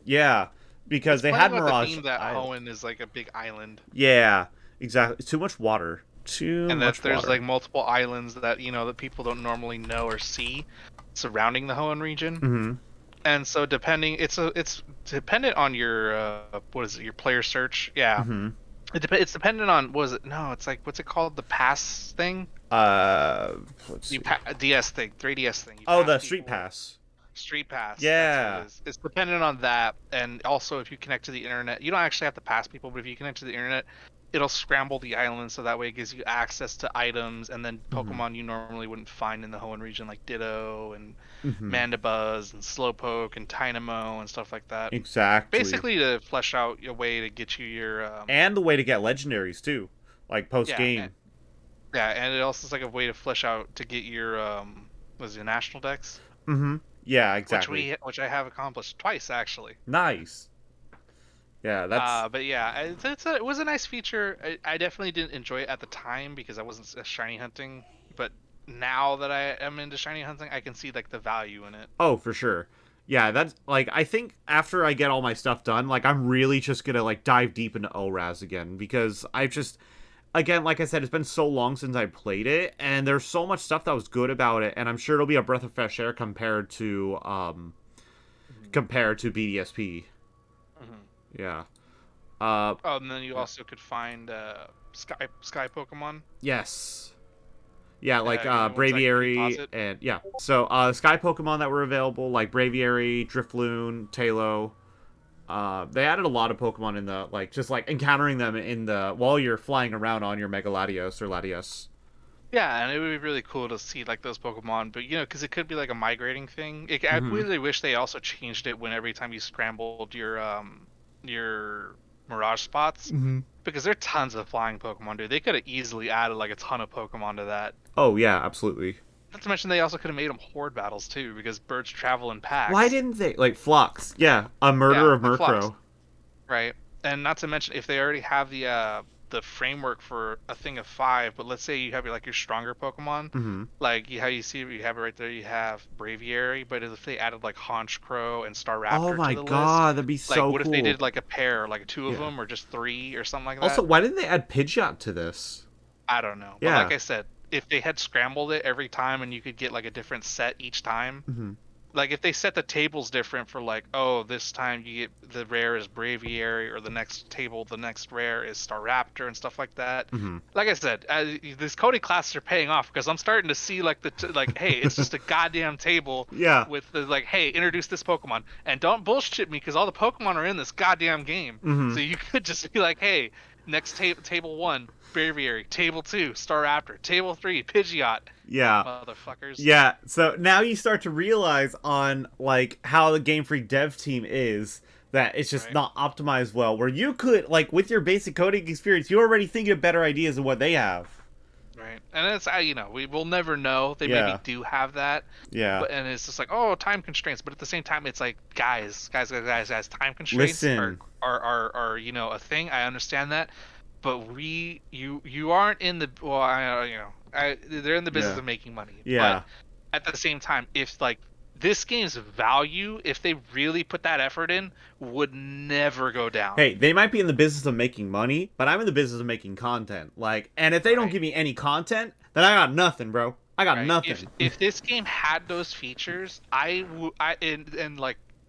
A: Yeah, because they had Mirage...
B: The theme that Hoenn is, like, a big island.
A: Yeah, exactly. It's too much water.
B: And that there's like multiple islands that that people don't normally know or see surrounding the Hoenn region.
A: Mm-hmm.
B: And so it's dependent on your your player search. Yeah.
A: Mm-hmm.
B: It's dependent on it's like, what's it called, the pass thing?
A: Let's see.
B: DS thing, 3DS thing.
A: The Street Pass.
B: Street Pass.
A: Yeah.
B: It's dependent on that, and also if you connect to the internet, you don't actually have to pass people, but if you connect to the internet, it'll scramble the island, so that way it gives you access to items and then Pokemon you normally wouldn't find in the Hoenn region, like Ditto and Mandibuzz and Slowpoke and Tynamo and stuff like that.
A: Exactly.
B: Basically to flesh out your way to get you your...
A: and the way to get legendaries, too. Like, post-game.
B: And it also is like a way to flesh out to get your... National Dex?
A: Mm-hmm. Yeah, exactly.
B: Which I have accomplished twice, actually.
A: Nice. Yeah, that's...
B: but yeah, it was a nice feature. I definitely didn't enjoy it at the time because I wasn't shiny hunting. But now that I am into shiny hunting, I can see, like, the value in it.
A: Oh, for sure. Yeah, that's, like, I think after I get all my stuff done, like, I'm really just gonna, like, dive deep into ORAS again. Because I've just... again, like I said, it's been so long since I played it, and there's so much stuff that was good about it, and I'm sure it'll be a breath of fresh air compared to BDSP. Yeah.
B: And then you also could find sky Pokemon.
A: Yes. Yeah, like
B: ones that can
A: Braviary
B: deposit.
A: and yeah. So Sky Pokemon that were available, like Braviary, Drifloon, Tailo. They added a lot of Pokemon in the just encountering them in the while you're flying around on your Mega Latios or Latios.
B: Yeah, and it would be really cool to see like those Pokemon, but because it could be like a migrating thing. I really wish they also changed it when every time you scrambled your Mirage spots, because there are tons of flying Pokemon, dude. They could have easily added like a ton of Pokemon to that.
A: Oh yeah, absolutely.
B: Not to mention they also could have made them horde battles too, because birds travel in packs.
A: Why didn't they Phlox? Yeah, a murder of
B: like
A: Murkrow.
B: Right, and not to mention if they already have the framework for a thing of 5, but let's say you have your stronger Pokemon, like how you see you have it right there. You have Braviary, but if they added like Honchkrow and Staraptor
A: Oh my
B: to the
A: god,
B: list,
A: that'd be so cool.
B: What if they did like a pair, like 2 of them, or just 3 or something like that?
A: Also, why didn't they add Pidgeot to this?
B: I don't know.
A: Yeah.
B: But like I said, if they had scrambled it every time and you could get like a different set each time, like if they set the tables different for like, oh, this time you get the rare is Braviary, or the next table, the next rare is Staraptor and stuff like that. Like I said, these Cody classes are paying off, because I'm starting to see like hey, it's just a goddamn table with the hey, introduce this Pokemon, and don't bullshit me because all the Pokemon are in this goddamn game. So you could just be like, hey, next table 1, Braviary, table 2, Staraptor, table 3, Pidgeot.
A: Yeah.
B: Motherfuckers.
A: Yeah. So now you start to realize on how the Game Freak dev team is that it's just not optimized well, where you could with your basic coding experience, you're already thinking of better ideas than what they have.
B: Right. And it's we will never know. They maybe do have that.
A: Yeah.
B: And it's just like, oh, time constraints, but at the same time it's like guys, time constraints are a thing. I understand that. But you aren't in the they're in the business of making money.
A: Yeah.
B: But at the same time, if this game's value, if they really put that effort in, would never go down.
A: Hey, they might be in the business of making money, but I'm in the business of making content. And if they don't give me any content, then I got nothing, bro. I got nothing.
B: If this game had those features, in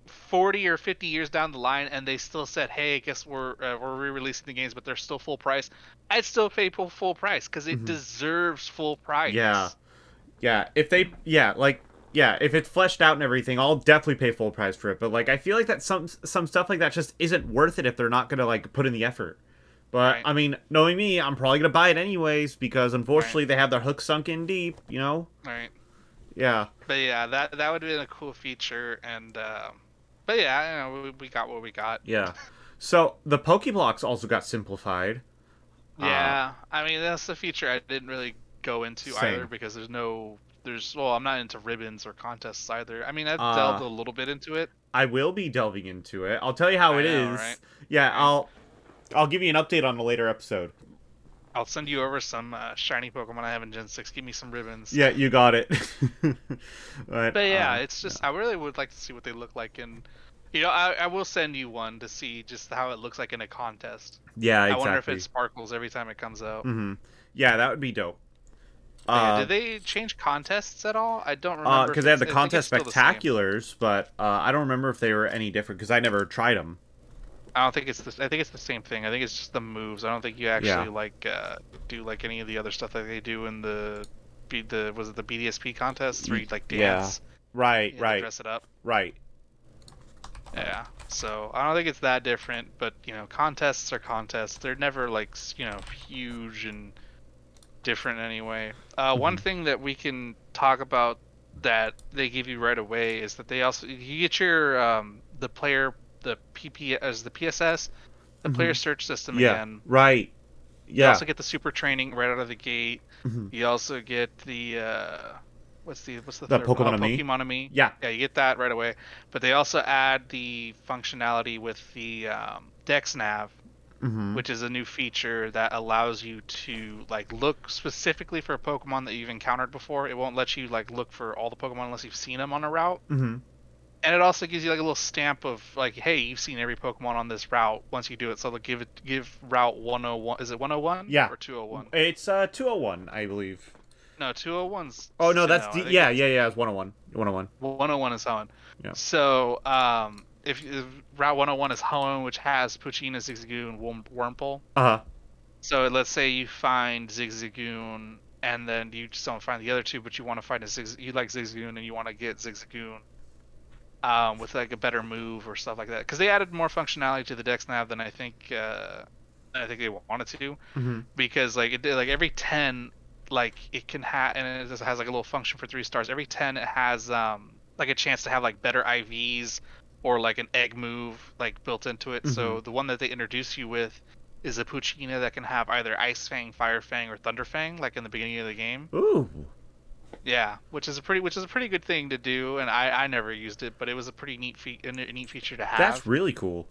B: 40 or 50 years down the line, and they still said, hey, guess we're re-releasing the games, but they're still full price, I'd still pay full price, because it deserves full price.
A: Yeah. If they if it's fleshed out and everything, I'll definitely pay full price for it. But I feel like that some stuff like that just isn't worth it if they're not gonna put in the effort. But I mean, knowing me, I'm probably gonna buy it anyways, because unfortunately they have their hook sunk in deep,
B: Right.
A: Yeah.
B: But yeah, that would have been a cool feature, and but yeah, we got what we got.
A: Yeah. So the Pokeblocks also got simplified.
B: Yeah, I mean that's the feature I didn't really go into either, because I'm not into ribbons or contests either. I mean, I've delved a little bit into it.
A: I will be delving into it. I'll tell you how it is. Right? Yeah,
B: right.
A: I'll give you an update on a later episode.
B: I'll send you over some shiny Pokemon I have in Gen 6. Give me some ribbons.
A: Yeah, you got it.
B: But yeah, it's just I really would like to see what they look like in. I will send you one to see just how it looks like in a contest.
A: Yeah, exactly.
B: I wonder if it sparkles every time it comes out.
A: Yeah, that would be dope.
B: Did they change contests at all? I don't remember.
A: Because they had the contest spectaculars, but I don't remember if they were any different, because I never tried them.
B: I don't think it's I think it's the same thing. I think it's just the moves. I don't think you actually do any of the other stuff that they do in the BDSP contests where you dance.
A: Yeah. Right.
B: Dress it up.
A: Right.
B: Yeah. So I don't think it's that different, but contests are contests. They're never huge and different anyway. One thing that we can talk about that they give you right away is that you get your the PSS, the player search system again.
A: Right. Yeah.
B: You also get the super training right out of the gate. You also get the what's the third
A: Pokemon
B: Pokemon. Yeah, you get that right away. But they also add the functionality with the Dexnav, which is a new feature that allows you to look specifically for a Pokemon that you've encountered before. It won't let you look for all the Pokemon unless you've seen them on a route. And it also gives you like a little stamp of like, hey, you've seen every Pokemon on this route once you do it. So they'll give route 101. Is it 101
A: Yeah.
B: or 201?
A: It's 201, I believe.
B: No, 201's
A: Oh no, that's
B: Sinnoh. I think
A: yeah. It's 101. 101.
B: 101 is Hoenn.
A: Yeah.
B: So if route 101 is Hoenn, which has Poochyena, Zigzagoon, and Wurmple.
A: Uh huh.
B: So let's say you find Zigzagoon and then you just don't find the other two, but you want to find you like Zigzagoon and you want to get Zigzagoon with like a better move or stuff like that, because they added more functionality to the Dexnav than I think they wanted to, because like it did, like every 10, like it can have, and it just has like a little function for 3 stars. Every 10 it has like a chance to have like better IVs or like an egg move like built into it. So the one that they introduce you with is a Poochyena that can have either Ice Fang, Fire Fang, or Thunder Fang, like in the beginning of the game.
A: Ooh.
B: Yeah, which is a pretty good thing to do, and I never used it, but it was a pretty neat feature to have.
A: That's really cool.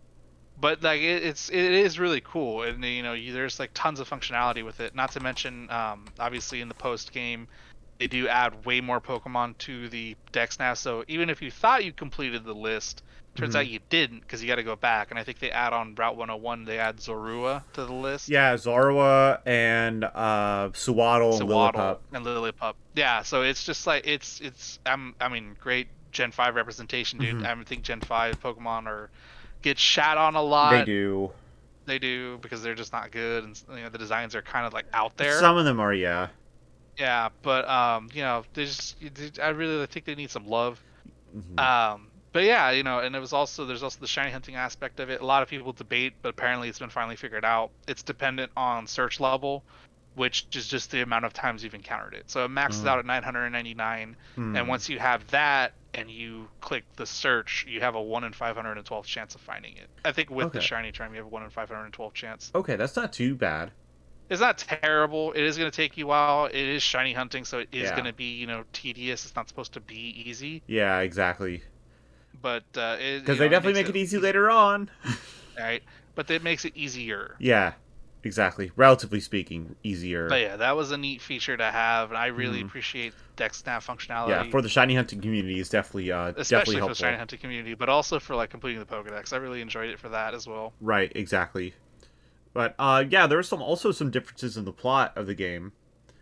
B: But like it is really cool, and there's like tons of functionality with it. Not to mention, obviously in the post game, they do add way more Pokemon to the Dex now. So even if you thought you completed the list, turns out you didn't, because you got to go back. And I think they add on Route 101, they add Zorua to the list.
A: Yeah, Zorua and Suwaddle
B: and Lillipup. Yeah, so it's just like I mean, great Gen 5 representation, dude. I think Gen 5 Pokemon get shat on a lot. They do because they're just not good, and the designs are kind of like out there.
A: Some of them are, yeah.
B: Yeah, but I really think they need some love. But yeah, and there's also the shiny hunting aspect of it. A lot of people debate, but apparently it's been finally figured out. It's dependent on search level, which is just the amount of times you've encountered it. So it maxes out at 999, and once you have that and you click the search, you have a 1 in 512 chance of finding it. I think with the shiny charm, you have a 1 in 512 chance.
A: Okay, that's not too bad.
B: It's not terrible. It is going to take you a while. It is shiny hunting, so it is going to be, tedious. It's not supposed to be easy.
A: Yeah, exactly.
B: But
A: because they definitely make it easy later on.
B: Right, but it makes it easier.
A: Yeah, exactly. Relatively speaking, easier.
B: But yeah, that was a neat feature to have, and I really appreciate Dexnav functionality.
A: Yeah, for the shiny hunting community is definitely
B: especially
A: helpful.
B: For the shiny hunting community, but also for like completing the Pokédex. I really enjoyed it for that as well.
A: Right, exactly. But yeah, there are also some differences in the plot of the game.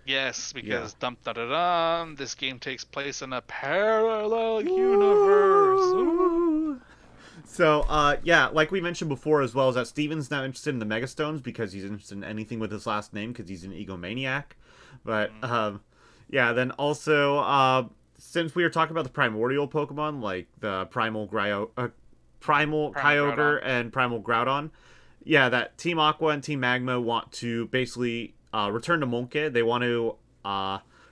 B: Yes, because this game takes place in a parallel universe. Ooh.
A: So, yeah, like we mentioned before as well, is that Steven's not interested in the Megastones because he's interested in anything with his last name because he's an egomaniac. But, yeah, then also, since we were talking about the primordial Pokemon, like the Primal Kyogre and Primal Groudon, yeah, that Team Aqua and Team Magma want to basically return to Monke. They want to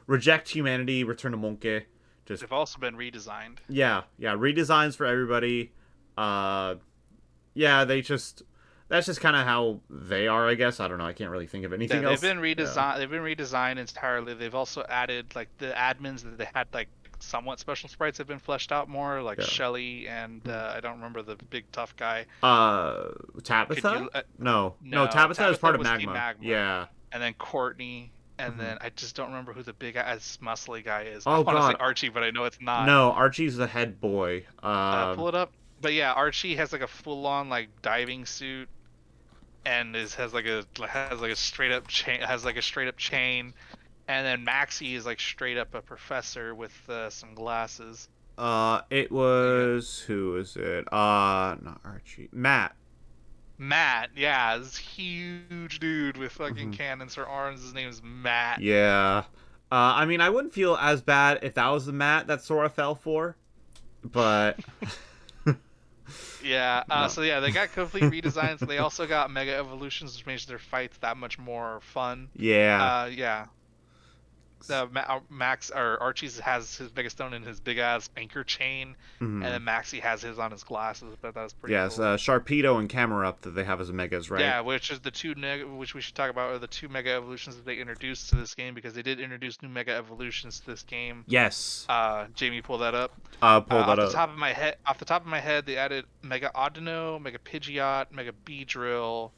A: reject humanity, return to Monke.
B: They've also been redesigned.
A: Yeah, redesigns for everybody. Yeah, that's just kind of how they are, I guess. I don't know. I can't really think of anything else.
B: They've been redesigned. They've been redesigned entirely. They've also added like the admins that they had like somewhat special sprites have been fleshed out more, like Shelly and I don't remember the big tough guy.
A: Tabitha? No, Tabitha is part of Magma. Yeah.
B: And then Courtney, and then I just don't remember who the big muscly guy is.
A: Oh,
B: I want to say Archie, but I know it's not.
A: No, Archie's the head boy.
B: Pull it up. But yeah, Archie has like a full-on like diving suit, and has like a straight up chain, and then Maxie is like straight up a professor with some glasses.
A: It was who is it? Not Archie. Matt,
B: yeah, this huge dude with fucking cannons for arms. His name is Matt.
A: Yeah. I mean, I wouldn't feel as bad if that was the Matt that Sora fell for, but.
B: Yeah. No. So yeah, they got complete redesigns. They also got Mega Evolutions, which makes their fights that much more fun.
A: Yeah.
B: Yeah. Max or Archie's has his Megastone in his big ass anchor chain, and then Maxie has his on his glasses. But that's pretty.
A: Yes, cool. Sharpedo and Camerupt that they have as megas, right?
B: Yeah, which is the two which we should talk about are the two Mega Evolutions that they introduced to this game, because they did introduce new Mega Evolutions to this game.
A: Yes.
B: Jamie, pull that up.
A: Off the
B: top of my head, they added Mega Audino, Mega Pidgeot, Mega Beedrill,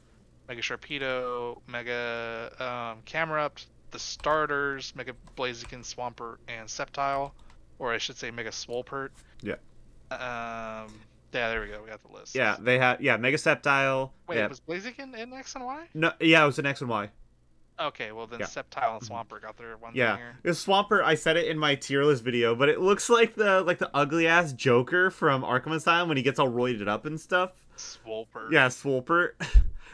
B: Mega Sharpedo, Mega Camerupt, the starters, Mega Blaziken, Swampert, and Sceptile, or I should say Mega Swolpert.
A: Yeah.
B: Yeah, there we go. We got the list.
A: Yeah, they have Mega Sceptile.
B: Wait, was Blaziken in X and Y?
A: No, yeah, it was an X and Y.
B: Okay, well then
A: Yeah.
B: Sceptile and Swampert got their one
A: Yeah,
B: here.
A: the Swampert. I said it in my tier list video, but it looks like the ugly ass Joker from Arkham Asylum when he gets all roided up and stuff.
B: Swampert.
A: Yeah, Swampert.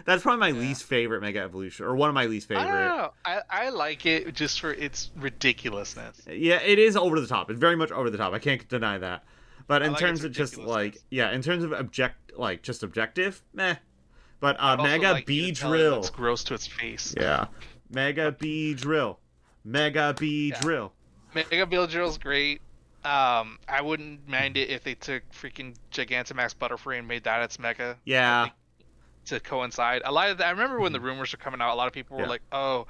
A: That's probably my least favorite Mega Evolution, or one of my least favorite.
B: I don't know. I like it just for its ridiculousness.
A: Yeah, it is over the top. It's very much over the top. I can't deny that. But in terms of just in terms of objective, meh. But Mega Beedrill.
B: It's gross to its face.
A: Yeah. Mega Beedrill. Mega Beedrill.
B: Yeah. Mega Beedrill's great. I wouldn't mind it if they took freaking Gigantamax Butterfree and made that its Mega.
A: Yeah.
B: To coincide. A lot of that, I remember when the rumors were coming out, a lot of people were like, "Oh,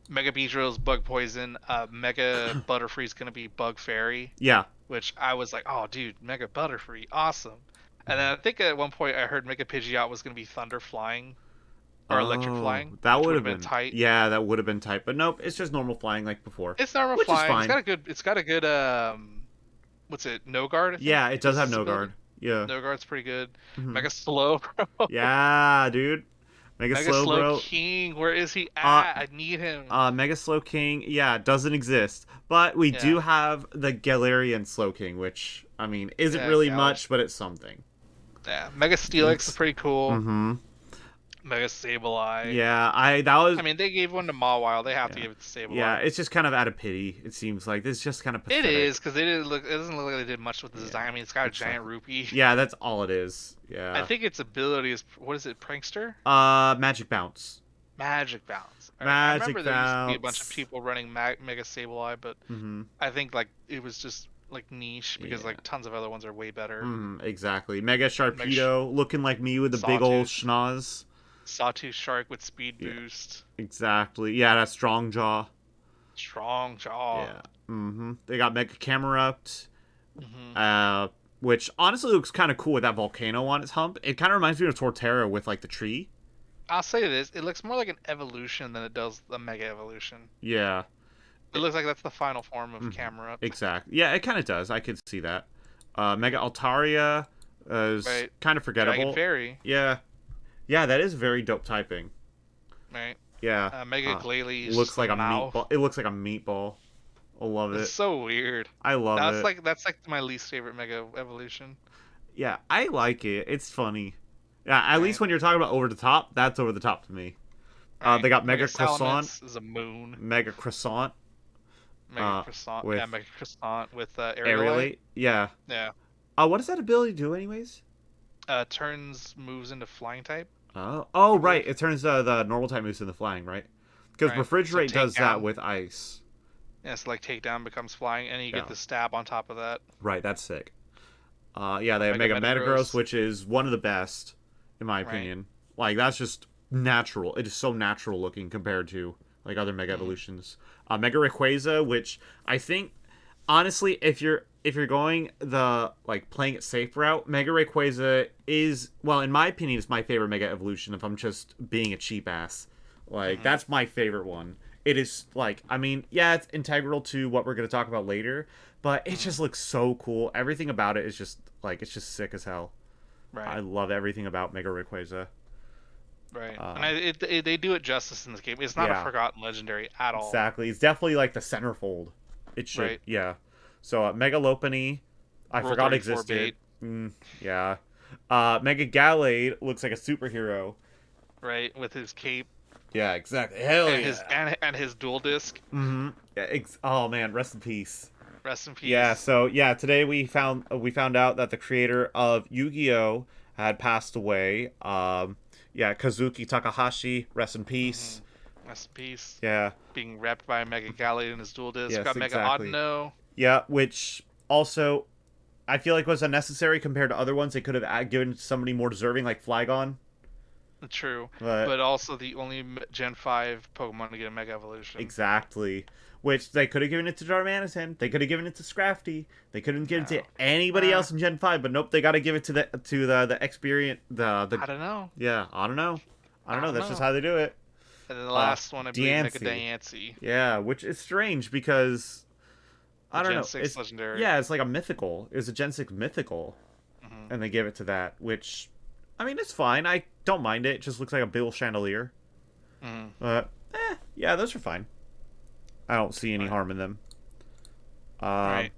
B: Mega Beedrill's Bug Poison, Mega Butterfree's gonna be Bug Fairy."
A: Yeah.
B: Which I was like, "Oh, dude, Mega Butterfree, awesome!" And then I think at one point I heard Mega Pidgeot was gonna be Thunder Flying, or Electric Flying.
A: That would have been
B: tight.
A: Yeah, that would have been tight. But nope, it's just normal flying like before.
B: It's normal flying. It's got a good what's it? No Guard.
A: Yeah, it does have No Guard. Yeah.
B: No Guard's pretty good. Mega Slow, bro.
A: Yeah, dude. Mega Slow, bro.
B: King, where is he at? I need him.
A: Mega Slow King, yeah, doesn't exist. But we do have the Galarian Slow King, which, I mean, isn't really much, but it's something.
B: Yeah, Mega Steelix is pretty cool.
A: Mm-hmm.
B: Mega Sableye.
A: Yeah, I mean,
B: they gave one to Mawile. They have to give it to Sableye.
A: Yeah, it's just kind of out of pity. It seems like it's just kind of pathetic.
B: It is because it doesn't look like they did much with the design. I mean, it's got a giant rupee.
A: Yeah, that's all it is. Yeah.
B: I think its ability is what is it? Prankster.
A: Magic Bounce.
B: Magic Bounce.
A: I
B: remember there used to be a bunch of people running Mega Sableye, but I think like it was just like niche because like tons of other ones are way better.
A: Exactly. Mega Sharpedo looking like me with a big old schnoz.
B: Sawtooth Shark with speed boost.
A: Exactly. Yeah, that's Strong Jaw.
B: Strong Jaw.
A: Yeah. They got Mega Camerupt. Which honestly looks kind of cool with that volcano on its hump. It kind of reminds me of Torterra with like the tree.
B: I'll say this: it looks more like an evolution than it does a Mega Evolution.
A: Yeah.
B: It looks like that's the final form of Camerupt.
A: Exactly. Yeah, it kind of does. I could see that. Mega Altaria is kind of forgettable.
B: Dragon Fairy.
A: Yeah. Yeah, that is very dope typing.
B: Right.
A: Yeah.
B: Mega Glalie
A: looks like a meatball. It looks like a meatball. I love it.
B: It's so weird.
A: I love it.
B: That's like my least favorite Mega Evolution.
A: Yeah, I like it. It's funny. Yeah, at least when you're talking about over the top, that's over the top to me. They got Mega Croissant.
B: Is a moon.
A: Mega Croissant.
B: Mega Croissant. Mega Croissant with
A: Aerialate. Yeah.
B: Yeah.
A: What does that ability do, anyways?
B: Moves into flying type.
A: Oh, right. It turns the normal type moves into flying, right? Because Refrigerate does that with ice.
B: Yeah, so like Takedown becomes flying, and you get the stab on top of that.
A: Right, that's sick. Yeah, they have Mega Metagross, which is one of the best, in my opinion. Like, that's just natural. It is so natural looking compared to like other Mega Evolutions. Mega Rayquaza, which I think, honestly, if you're going the like playing it safe route, Mega Rayquaza is, well, in my opinion, is my favorite Mega Evolution. If I'm just being a cheap ass, like that's my favorite one. It is like, I mean, yeah, it's integral to what we're gonna talk about later, but it just looks so cool. Everything about it is just like, it's just sick as hell. Right. I love everything about Mega Rayquaza.
B: Right, and they do it justice in this game. It's not a forgotten legendary at all.
A: Exactly, it's definitely like the centerfold. It should, yeah. So Mega Lopunny, I forgot existed. Yeah. Mega Gallade looks like a superhero.
B: Right, with his cape.
A: Yeah, exactly. Hell
B: and
A: yeah.
B: And his dual disc.
A: Yeah, oh man, rest in peace.
B: Rest in peace.
A: Yeah. So yeah, today we found out that the creator of Yu-Gi-Oh had passed away. Yeah, Kazuki Takahashi, rest in peace.
B: Rest in peace.
A: Yeah.
B: Being wrapped by Mega Gallade and his dual disc.
A: Yes,
B: got Mega Audino.
A: Yeah, which also I feel like was unnecessary compared to other ones. They could have given somebody more deserving, like Flygon.
B: True, but also the only Gen 5 Pokemon to get a Mega Evolution.
A: Exactly. Which they could have given it to Darmanitan. They could have given it to Scrafty. They couldn't give it to anybody else in Gen 5, but nope, they got to give it to the experience. I
B: don't know.
A: Yeah, I don't know. That's just how they do it.
B: And then the last one, I believe, Mega Diancie.
A: Yeah, which is strange because I don't know.
B: Gen 6 legendary.
A: Yeah, it's like a mythical. It's a Gen 6 mythical. and they give it to that, which, I mean, it's fine. I don't mind it. It just looks like a big old chandelier. But, yeah, those are fine. I don't see any harm in them.
B: Right.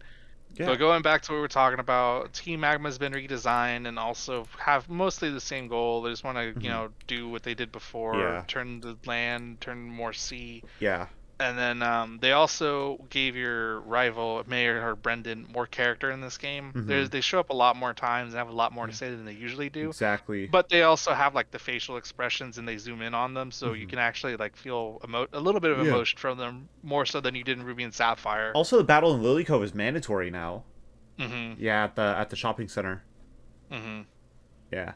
A: Yeah.
B: So going back to what we were talking about, Team Magma's been redesigned and also have mostly the same goal. They just want to, do what they did before, turn the land, turn more sea.
A: Yeah.
B: And then they also gave your rival Mayor or Brendan more character in this game. They show up a lot more times and have a lot more to say than they usually do.
A: Exactly.
B: But they also have like the facial expressions and they zoom in on them, so you can actually like feel a little bit of emotion from them, more so than you did in Ruby and Sapphire.
A: Also, the battle in Lily Cove is mandatory now. Yeah, at the shopping center. Yeah.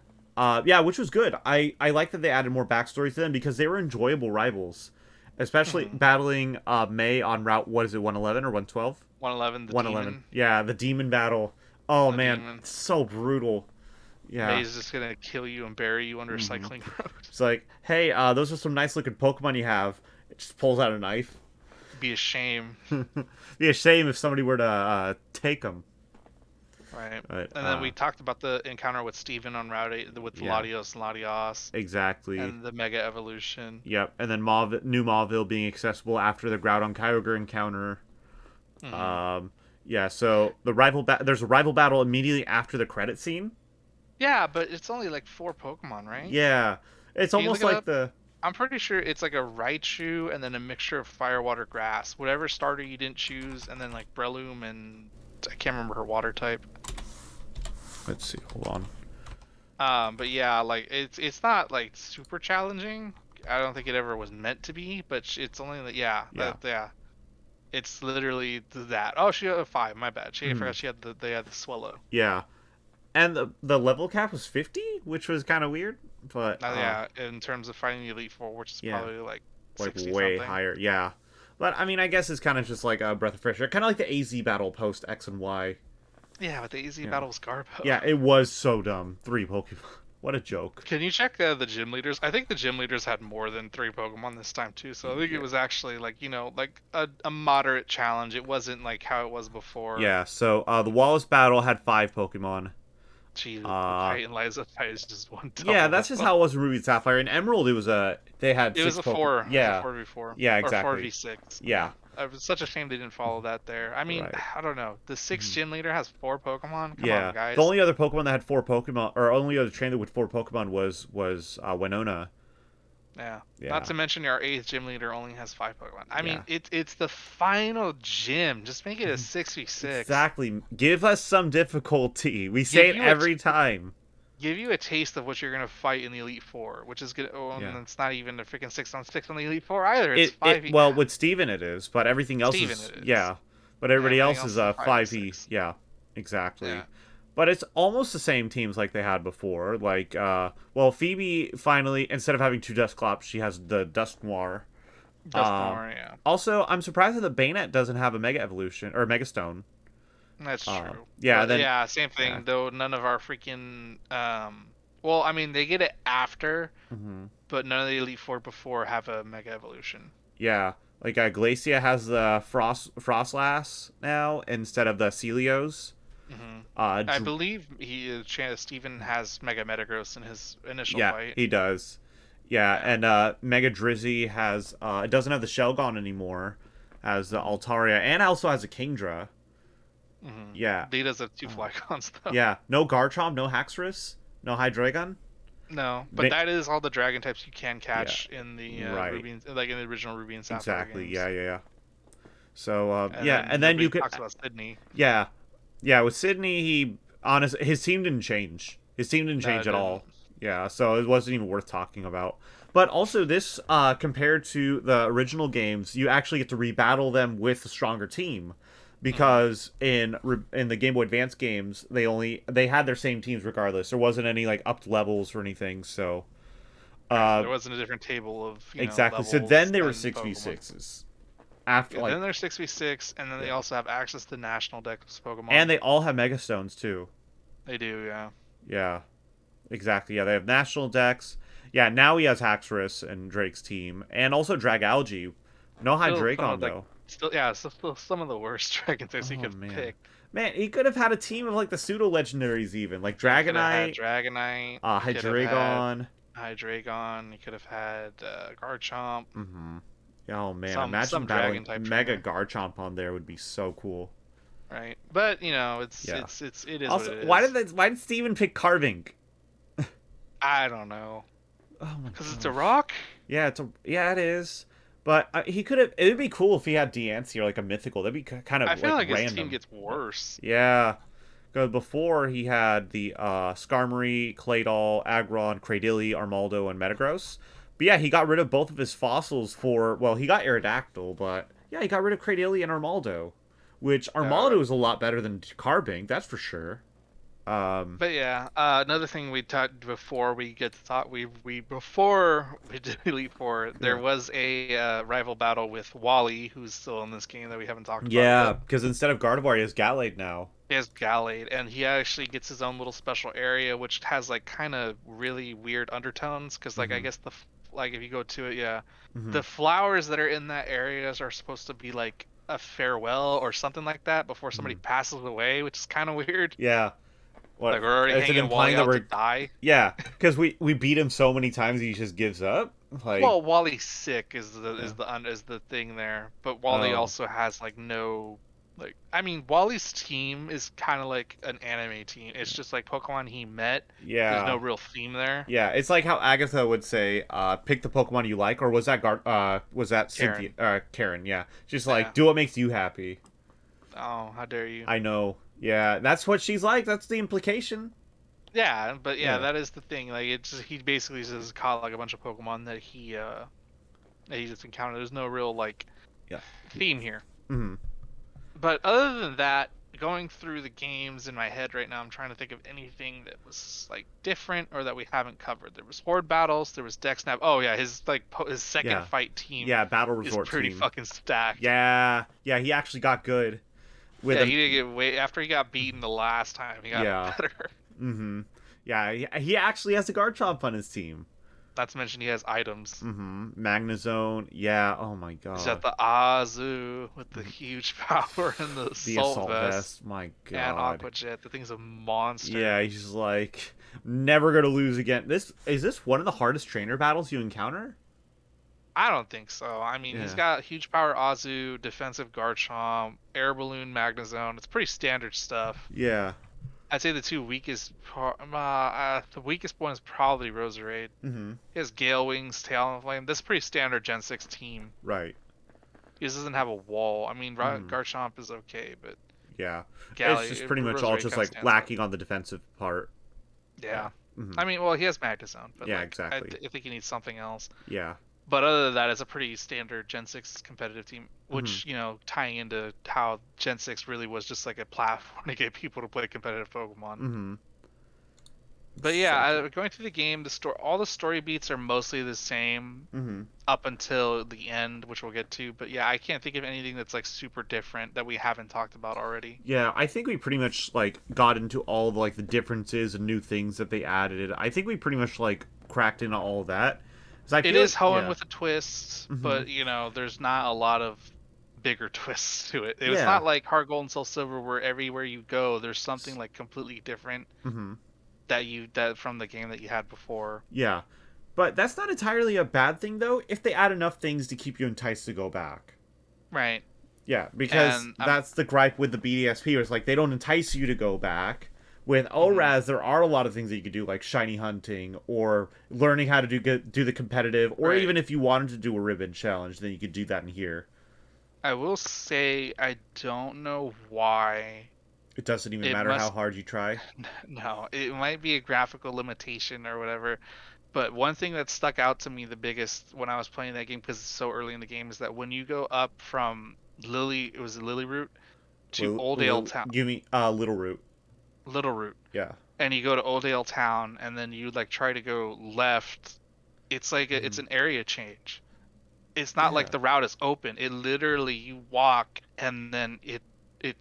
A: Yeah, which was good. I like that they added more backstory to them because they were enjoyable rivals. Especially battling May on route, what is it, 111 or 112?
B: 111, the
A: 111.
B: demon.
A: Yeah, the demon battle. Oh, man, it's so brutal. Yeah.
B: May's just going to kill you and bury you under a cycling road.
A: It's like, hey, those are some nice-looking Pokemon you have. It just pulls out a knife.
B: Be a shame.
A: Be a shame if somebody were to take them.
B: Right. And then we talked about the encounter with Steven on Route 8 with Latios and Latios.
A: Exactly.
B: And the Mega Evolution.
A: Yep. And then New Mauville being accessible after the Groudon Kyogre encounter. Yeah, so there's a rival battle immediately after the credit scene.
B: Yeah, but it's only like 4 Pokemon, right?
A: Yeah. It's almost like
B: I'm pretty sure it's like a Raichu and then a mixture of Fire, Water, Grass. Whatever starter you didn't choose, and then like Breloom and I can't remember her water type.
A: Let's see. Hold
B: on. But yeah, like it's not like super challenging. I don't think it ever was meant to be, but it's only like yeah. It's literally that. Oh, she had a 5. My bad. She forgot she had the swallow.
A: Yeah, and the level cap was 50, which was kind of weird. But
B: yeah, in terms of fighting the Elite Four, which is probably like 60
A: way
B: something.
A: higher. Yeah. But, I mean, I guess it's kind of just like a breath of fresh air. Kind of like the AZ battle post X and Y.
B: Yeah, but the AZ battle was Garbo.
A: Yeah, it was so dumb. 3 Pokemon. What a joke.
B: Can you check the gym leaders? I think the gym leaders had more than 3 Pokemon this time, too. So I think it was actually, like, like a moderate challenge. It wasn't like how it was before.
A: Yeah, so the Wallace battle had 5 Pokemon.
B: Jeez, Kite and Liza fight is just one double.
A: Yeah, that's just how it was in Ruby and Sapphire. In Emerald, it was they had 6
B: It was a 4.
A: Yeah.
B: It was a 4v4.
A: Yeah, exactly.
B: Or 4v6.
A: Yeah.
B: It was such a shame they didn't follow that there. I mean, I don't know. The 6th gym leader has 4 Pokemon? Come on, guys.
A: The only other Pokemon that had 4 Pokemon, or only other trainer with 4 Pokemon was Winona.
B: Yeah. Not to mention our 8th gym leader only has 5 Pokemon. I mean, it's the final gym. Just make it a 6v6.
A: Exactly. Give us some difficulty. We say it every time.
B: Give you a taste of what you're gonna fight in the Elite Four, which is good. Oh, and it's not even a freaking 6-on-6 on the Elite Four either. It's 5e.
A: Well, with Steven it is, but everything else is. Yeah, but everybody else is 5e. Yeah, exactly. Yeah. But it's almost the same teams like they had before. Like, Phoebe finally, instead of having 2 Dusclops, she has the Dusknoir.
B: Yeah.
A: Also, I'm surprised that the Bayonet doesn't have a Mega Evolution or Mega Stone.
B: That's true.
A: Yeah,
B: but same thing. Though none of our freaking well, I mean they get it after, but none of the Elite Four before have a Mega Evolution.
A: Yeah, like Glacia has the Frostlass now instead of the Celios.
B: I believe Steven has Mega Metagross in his initial fight.
A: Yeah, he does. Yeah, and Mega Drizzy has it doesn't have the Shelgon anymore, has the Altaria, and also has a Kingdra. Yeah.
B: He does have 2 Flygons though.
A: Yeah. No Garchomp, no Haxorus, no Hydreigon.
B: No, but that is all the dragon types you can catch in the Ruby, like in the original Ruby and Sapphire games.
A: Yeah. So and then you could
B: talks about Sydney.
A: Yeah, with Sydney, his team didn't change. His team didn't change at all. Yeah, so it wasn't even worth talking about. But also this, compared to the original games, you actually get to rebattle them with a stronger team. Because in the Game Boy Advance games, they had their same teams regardless. There wasn't any like upped levels or anything, so
B: there wasn't a different table of
A: exactly. So then they were 6v6s. After
B: then they're 6v6, and then they also have access to national decks Pokemon.
A: And they all have Mega Stones too.
B: They do, yeah.
A: Yeah, exactly. Yeah, they have national decks. Yeah, now he has Haxorus and Drake's team, and also Dragalge. No Hydreigon though.
B: Still some of the worst dragon types you could pick.
A: Man, he could have had a team of like the pseudo legendaries, even like
B: He could have had
A: Dragonite,
B: Dragonite. He could have
A: Hydreigon.
B: had Hydreigon. He could have had Garchomp.
A: Mm-hmm. Oh man,
B: Some
A: imagine battling
B: dragon type
A: Mega
B: trainer.
A: Garchomp on there would be so cool.
B: Right, but it
A: Yeah.
B: is
A: Also,
B: what it
A: why
B: is.
A: why did Steven pick Carving?
B: I don't know.
A: Oh my
B: Because it's a
A: gosh.
B: rock?
A: Yeah, it is. But he could have. It'd be cool if he had Deancey or like a mythical. That'd be kind of
B: I feel like his team
A: random.
B: gets worse.
A: Yeah, because before he had the Skarmory, Claydol, Aggron, Cradily, Armaldo, and Metagross. But yeah, he got rid of both of his fossils for. Well, he got Aerodactyl, but yeah, he got rid of Cradily and Armaldo, which Armaldo is a lot better than Carbink, that's for sure.
B: But yeah, another thing we talked before we get to talk, before we did Elite Four, there was a rival battle with Wally, who's still in this game that we haven't talked about
A: Yeah,
B: yet.
A: because instead of Gardevoir, he has Gallade now.
B: He has Gallade, and he actually gets his own little special area, which has like kind of really weird undertones. Because like I guess like if you go to it, yeah, the flowers that are in that areas are supposed to be like a farewell or something like that before somebody passes away, which is kind of weird.
A: Yeah. What?
B: Like we're already
A: Is it
B: hanging Wally
A: implying that
B: out
A: we're?
B: to die.
A: Yeah, because we beat him so many times he just gives up. Like,
B: Well, Wally's sick is the thing there, but Wally
A: oh,
B: also has like no like I mean Wally's team is kind of like an anime team. It's just like Pokemon he met. There's no
A: yeah,
B: real theme there.
A: yeah. It's like how Agatha would say, "Pick the Pokemon you like," or was that Cynthia?
B: Karen.
A: Karen. Yeah, she's
B: Yeah.
A: like, "Do what makes you happy."
B: Oh, how dare you?
A: I know. Yeah, that's what she's like. That's the implication.
B: Yeah, but yeah,
A: Yeah.
B: that is the thing. Like it's just, he basically just caught like a bunch of Pokemon that he just encountered. There's no real like
A: Yeah.
B: theme here.
A: Mm-hmm.
B: But other than that, going through the games in my head right now, I'm trying to think of anything that was like different or that we haven't covered. There was Horde battles, there was Dexnav. Oh yeah, his his second fight team
A: Yeah, Battle
B: is
A: Resort
B: pretty
A: team.
B: fucking stacked.
A: Yeah, yeah. He actually got good. With
B: Yeah, he did get way after he got beaten the last time. He got better.
A: Mm-hmm. Yeah, he actually has a Garchomp on his team.
B: Not to mention he has items.
A: Mm-hmm. Magnezone. Yeah. Oh my god.
B: He's got the Azu with the huge power and the Assault Vest.
A: My god.
B: And Aqua Jet. The thing's a monster.
A: Yeah, he's like never gonna lose again. Is this one of the hardest trainer battles you encounter?
B: I don't think so. I mean, he's got huge power Azu, defensive Garchomp, air balloon Magnezone. It's pretty standard stuff.
A: Yeah.
B: I'd say the two weakest, the weakest one is probably Roserade.
A: Mm-hmm.
B: He has Gale Wings, Talon Flame. That's pretty standard Gen 6 team.
A: Right.
B: He just doesn't have a wall. I mean, Garchomp is okay, but
A: yeah,
B: Galley,
A: it's just pretty much all just like lacking on the defensive part.
B: Yeah.
A: Mm-hmm.
B: I mean, well, he has Magnezone, but
A: yeah,
B: like,
A: exactly.
B: I think he needs something else.
A: Yeah.
B: But other than that, it's a pretty standard Gen 6 competitive team, which, tying into how Gen 6 really was just like a platform to get people to play competitive Pokemon.
A: Mm-hmm.
B: But yeah, going through the game, all the story beats are mostly the same up until the end, which we'll get to. But yeah, I can't think of anything that's like super different that we haven't talked about already.
A: Yeah, I think we pretty much like got into all of like the differences and new things that they added. I think we pretty much like cracked into all of that.
B: It is Hoenn with a twist, but there's not a lot of bigger twists to it. It's not like Heart Gold and Soul Silver where everywhere you go there's something like completely different that from the game that you had before.
A: Yeah. But that's not entirely a bad thing though if they add enough things to keep you enticed to go back.
B: Right.
A: Yeah, because that's the gripe with the BDSP, it's like they don't entice you to go back. With ORAS, there are a lot of things that you could do, like shiny hunting, or learning how to do the competitive, or even if you wanted to do a ribbon challenge, then you could do that in here.
B: I will say I don't know why.
A: It doesn't even matter how hard you try?
B: No, it might be a graphical limitation or whatever. But one thing that stuck out to me the biggest when I was playing that game, because it's so early in the game, is that when you go up from Lily Route to Oldale Town.
A: You mean Little Route.
B: Little Route.
A: Yeah.
B: And you go to Oldale Town, and then you like try to go left. It's like it's an area change. It's not like the route is open. It literally you walk and then it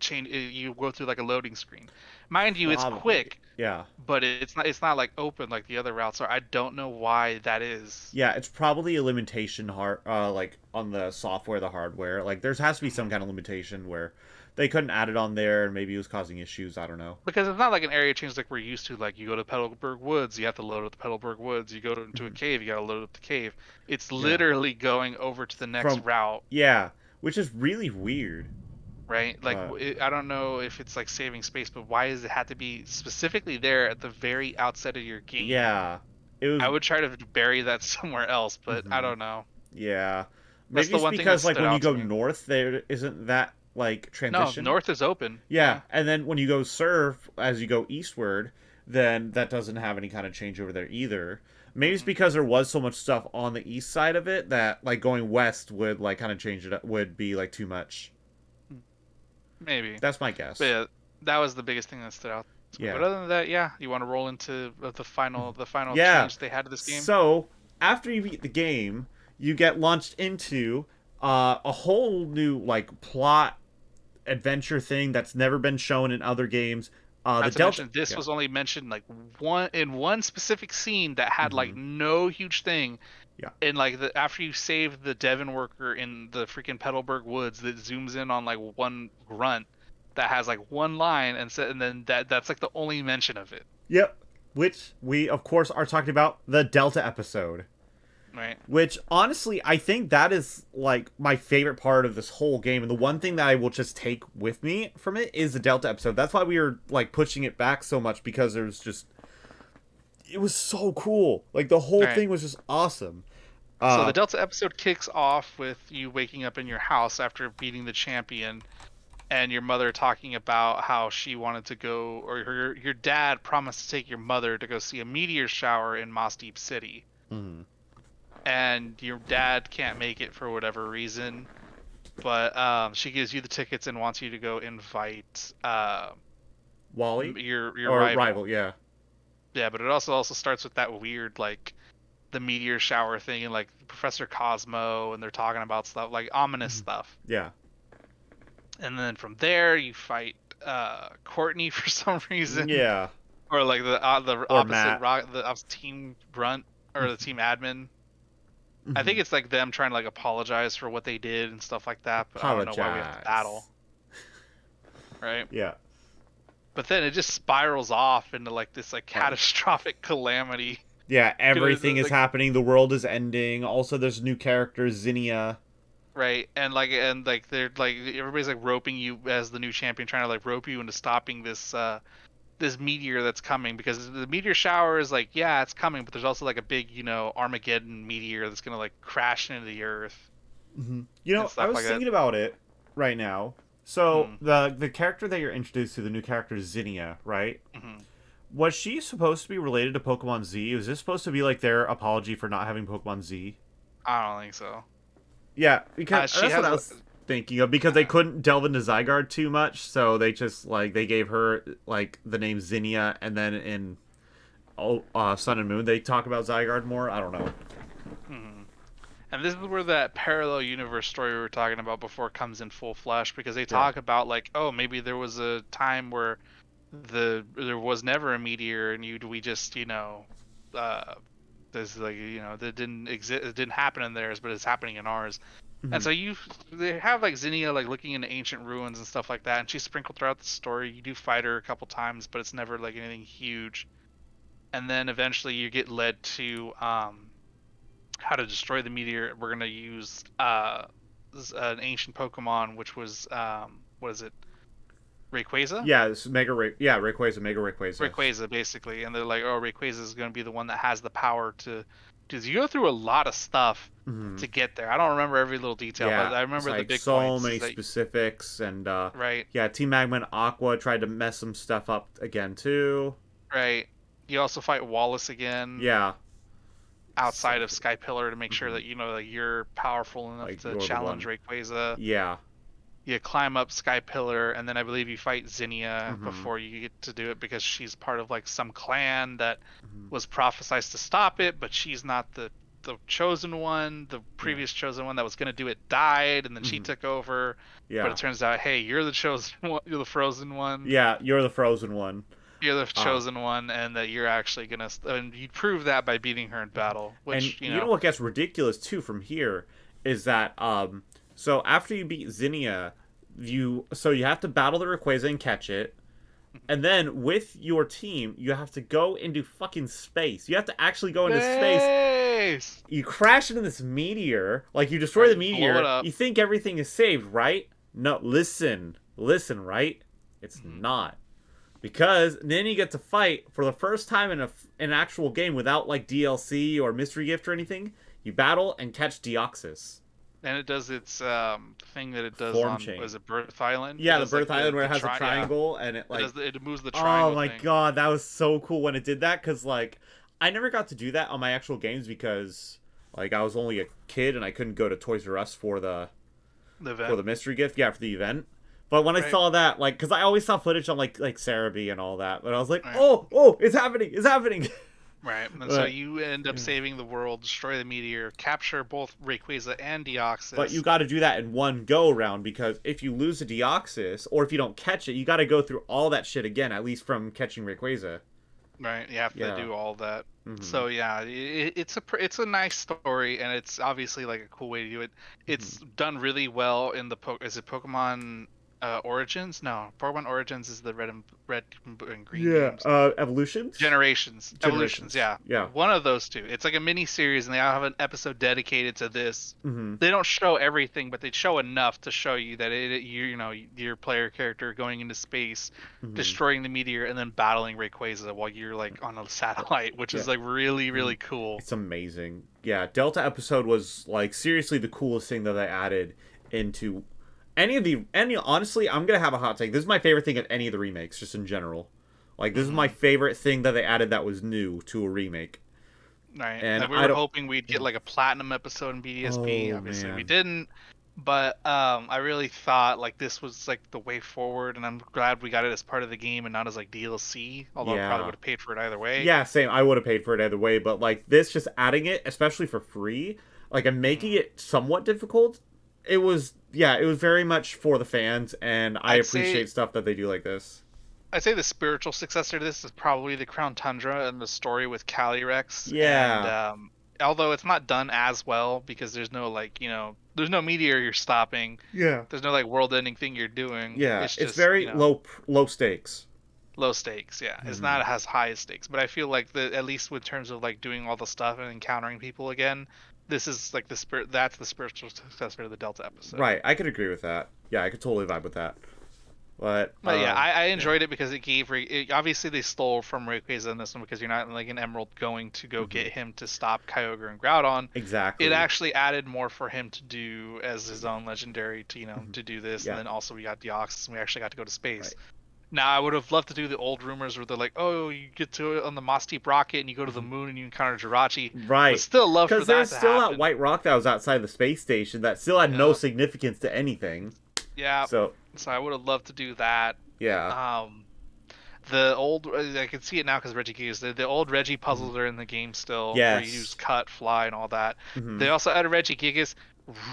B: change. You go through like a loading screen. Mind you, it's quick.
A: Yeah.
B: But it's not like open like the other routes are. I don't know why that is.
A: Yeah, it's probably a limitation like on the software, the hardware. Like there has to be some kind of limitation where they couldn't add it on there, and maybe it was causing issues. I don't know.
B: Because it's not like an area change like we're used to. Like you go to Petalburg Woods, you have to load up the Petalburg Woods. You go into a cave, you got to load up the cave. It's literally going over to the next route.
A: Yeah, which is really weird.
B: Right? Like I don't know if it's like saving space, but why does it have to be specifically there at the very outset of your game?
A: Yeah.
B: I would try to bury that somewhere else, but I don't know.
A: Yeah.
B: That's
A: Maybe
B: the
A: it's because like when you go north, there isn't that like transition.
B: No, north is open.
A: Yeah, and then when you go surf as you go eastward, then that doesn't have any kind of change over there either. Maybe it's because there was so much stuff on the east side of it that like going west would like kind of change it up, would be like too much.
B: Maybe.
A: That's my guess.
B: But yeah, that was the biggest thing that stood out.
A: Yeah.
B: But other than that, yeah, you want to roll into the final change they had to this game?
A: So after you beat the game, you get launched into a whole new like plot adventure thing that's never been shown in other games.
B: This was only mentioned like one specific scene that had like no huge thing.
A: Yeah.
B: And like after you save the Devon worker in the freaking Petalburg Woods, that zooms in on like one grunt that has like one line, and then that's like the only mention of it.
A: Yep. Which we of course are talking about the Delta episode.
B: Right.
A: Which honestly, I think that is like my favorite part of this whole game, and the one thing that I will just take with me from it is the Delta episode. That's why we were like pushing it back so much, because it was so cool. Like the whole thing was just awesome.
B: So the Delta episode kicks off with you waking up in your house after beating the champion, and your mother talking about how she wanted to go, or your dad promised to take your mother to go see a meteor shower in Moss Deep City.
A: Mm-hmm.
B: And your dad can't make it for whatever reason, but she gives you the tickets and wants you to go invite
A: Wally,
B: your
A: rival. Yeah,
B: but it also starts with that weird like the meteor shower thing, and like Professor Cosmo, and they're talking about stuff like ominous stuff.
A: Yeah.
B: And then from there you fight Courtney for some reason.
A: Yeah.
B: Or like the opposite team grunt, or the team admin. I think it's like them trying to like apologize for what they did and stuff like that, but I don't know why we have to battle. Right?
A: Yeah.
B: But then it just spirals off into like this like catastrophic calamity.
A: Yeah, everything is happening. The world is ending. Also, there's new characters, Zinnia.
B: Right, and they're like everybody's like roping you as the new champion, trying to like rope you into stopping this this meteor that's coming, because the meteor shower is like, yeah, it's coming, but there's also like a big, Armageddon meteor that's gonna like crash into the earth.
A: I was thinking about it right now. So the character that you're introduced to, the new character Zinnia, right? Was she supposed to be related to Pokemon Z? Was this supposed to be like their apology for not having Pokemon Z?
B: I don't think so.
A: Yeah, because that's what I was thinking of, because they couldn't delve into Zygarde too much, so they just like they gave her like the name Zinnia, and then in Sun and Moon they talk about Zygarde more. I don't know.
B: And this is where that parallel universe story we were talking about before comes in full flesh, because they talk about like, oh, maybe there was a time where there was never a meteor, and we just there's like that didn't exist, it didn't happen in theirs, but it's happening in ours. And so they have like Zinnia like looking into ancient ruins and stuff like that, and she's sprinkled throughout the story. You do fight her a couple times, but it's never like anything huge. And then eventually you get led to how to destroy the meteor. We're gonna use an ancient Pokemon, which was what is it? Rayquaza?
A: Yeah, it's Rayquaza, Mega Rayquaza.
B: Rayquaza, basically. And they're like, oh, Rayquaza is going to be the one that has the power to... Because you go through a lot of stuff to get there. I don't remember every little detail, but I remember the big
A: so
B: points.
A: So many specifics, and...
B: right.
A: Yeah, Team Magma and Aqua tried to mess some stuff up again, too.
B: Right. You also fight Wallace again.
A: Yeah.
B: Outside of Sky Pillar, to make sure that, like, you're powerful enough to challenge Rayquaza.
A: Yeah.
B: You climb up Sky Pillar, and then I believe you fight Zinnia before you get to do it, because she's part of like some clan that was prophesized to stop it, but she's not the chosen one. The previous chosen one that was going to do it died, and then she took over. Yeah. But it turns out, hey, you're the chosen one. You're the frozen one.
A: Yeah, you're the frozen one.
B: You're the chosen one, and that you're actually going to... And you prove that by beating her in battle. Which,
A: and you know what gets ridiculous, too, from here, is that... So after you beat Zinnia, you have to battle the Rayquaza and catch it. And then with your team, you have to go into fucking space. You have to actually go into space. You crash into this meteor, like you destroy the meteor.
B: Blow it up.
A: You think everything is saved, right? No, listen, right? It's not. Because then you get to fight for the first time in an actual game without like DLC or mystery gift or anything. You battle and catch Deoxys.
B: And it does its thing that it does
A: Form
B: on
A: change.
B: Was it Birth Island?
A: Yeah, the Birth Island where it has a triangle and it like
B: it moves the triangle.
A: Oh my
B: thing.
A: god, that was so cool when it did that, because like I never got to do that on my actual games because like I was only a kid and I couldn't go to Toys R Us for the mystery gift, for the event. But when I saw that, like, because I always saw footage on like Cerebi and all that, but I was like, oh, it's happening.
B: Right, and so you end up saving the world, destroy the meteor, capture both Rayquaza and Deoxys.
A: But you got to do that in one go around, because if you lose a Deoxys, or if you don't catch it, you got to go through all that shit again, at least from catching Rayquaza.
B: Right, you have to do all that. So yeah, it's a nice story, and it's obviously like a cool way to do it. It's done really well in the Pokemon Origins? No, Pokemon Origins is the red and green games.
A: Evolutions?
B: Generations. Evolutions, yeah.
A: Yeah.
B: One of those two. It's like a mini series, and they all have an episode dedicated to this. They don't show everything, but they show enough to show you that your player character going into space, destroying the meteor, and then battling Rayquaza while you're like on a satellite, which is like really, really cool.
A: It's amazing. Yeah, Delta episode was like seriously the coolest thing that I added into honestly, I'm gonna have a hot take. This is my favorite thing of any of the remakes, just in general. Like, this is my favorite thing that they added that was new to a remake.
B: Right. And we were hoping we'd get like a platinum episode in BDSP. Obviously, we didn't. But I really thought like this was like the way forward, and I'm glad we got it as part of the game and not as like DLC. Although I probably would have paid for it either way.
A: Yeah, same. I would have paid for it either way. But like this, just adding it, especially for free, like, and making it somewhat difficult. It was very much for the fans, and I appreciate stuff that they do like this.
B: I'd say the spiritual successor to this is probably the Crown Tundra and the story with Calyrex.
A: Yeah.
B: And although it's not done as well because there's no like, there's no meteor you're stopping.
A: Yeah.
B: There's no like world-ending thing you're doing.
A: Yeah. It's very low stakes.
B: Low stakes, yeah. It's not as high as stakes, but I feel like at least in terms of like doing all the stuff and encountering people again, this is like that's the spiritual successor to the Delta episode.
A: Right, I could agree with that. Yeah, I could totally vibe with that. But
B: yeah, I enjoyed it because it obviously they stole from Rayquaza in this one because you're not like an Emerald going to go get him to stop Kyogre and Groudon.
A: Exactly.
B: It actually added more for him to do as his own legendary to to do this, and then also we got Deoxys and we actually got to go to space. Right. Now, I would have loved to do the old rumors where they're like, oh, you get to it on the Moss Deep rocket and you go to the moon and you encounter Jirachi.
A: Right.
B: But still love for that to happen.
A: Because there's still that white rock that was outside the space station that still had no significance to anything.
B: Yeah. So I would have loved to do that.
A: Yeah.
B: The old, I can see it now because Regigigas, the old Regi puzzles are in the game still.
A: Yes.
B: Where you use cut, fly, and all that. They also added Regigigas.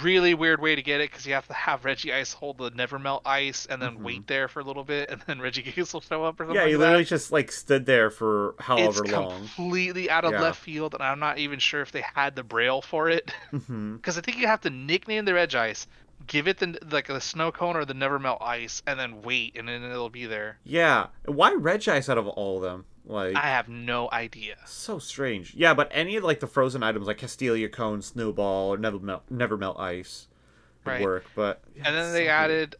B: Really weird way to get it because you have to have Regice hold the never melt ice and then wait there for a little bit and then Regigigas will show up or something.
A: Yeah, you literally just like stood there for however long.
B: It's completely out of left field, and I'm not even sure if they had the braille for it because I think you have to nickname the Regice, give it the snow cone or the never melt ice, and then wait, and then it'll be there.
A: Yeah, why Regice out of all of them? Like,
B: I have no idea.
A: So strange. Yeah, but any of like the frozen items like Castelia Cone, Snowball, or Never Melt Ice would work. But
B: and then they added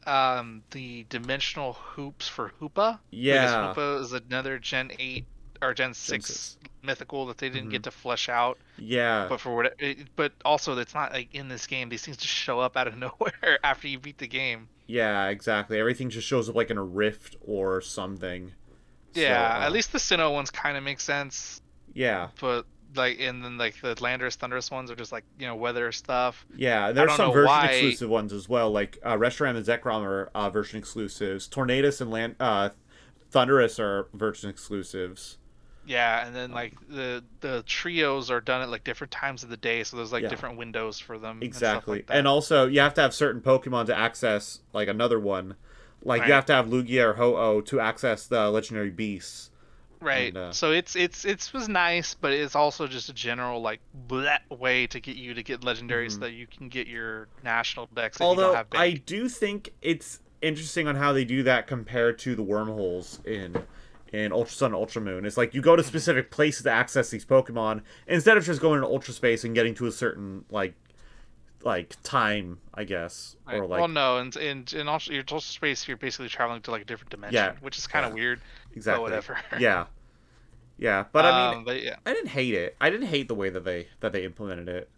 B: the dimensional hoops for Hoopa.
A: Yeah,
B: because Hoopa is another Gen 8 or Gen 6 mythical that they didn't get to flesh out.
A: Yeah,
B: but also it's not like in this game. These things just show up out of nowhere after you beat the game.
A: Yeah, exactly. Everything just shows up like in a rift or something.
B: Yeah, at least the Sinnoh ones kind of make sense.
A: Yeah.
B: But and then like the Landorus, Thundurus ones are just like weather stuff.
A: Yeah, there's some version exclusive ones as well. Like Reshiram and Zekrom are version exclusives. Tornadus and Thundurus are version exclusives.
B: Yeah, and then like the trios are done at like different times of the day, so there's like different windows for them.
A: Exactly,
B: and
A: also you have to have certain Pokemon to access like another one. Like, you have to have Lugia or Ho-Oh to access the legendary beasts.
B: Right. And, so it was nice, but it's also just a general like way to get legendaries so that you can get your national decks.
A: Although I do think it's interesting on how they do that compared to the wormholes in Ultra Sun and Ultra Moon. It's like you go to specific places to access these Pokemon instead of just going to Ultra Space and getting to a certain like time, I guess,
B: right.
A: or like.
B: Well, no, in also your Ultra Space, you're basically traveling to like a different dimension, which is kind of weird.
A: Exactly.
B: But whatever.
A: Yeah. Yeah, but I mean,
B: but yeah.
A: I didn't hate it. I didn't hate the way that they implemented it.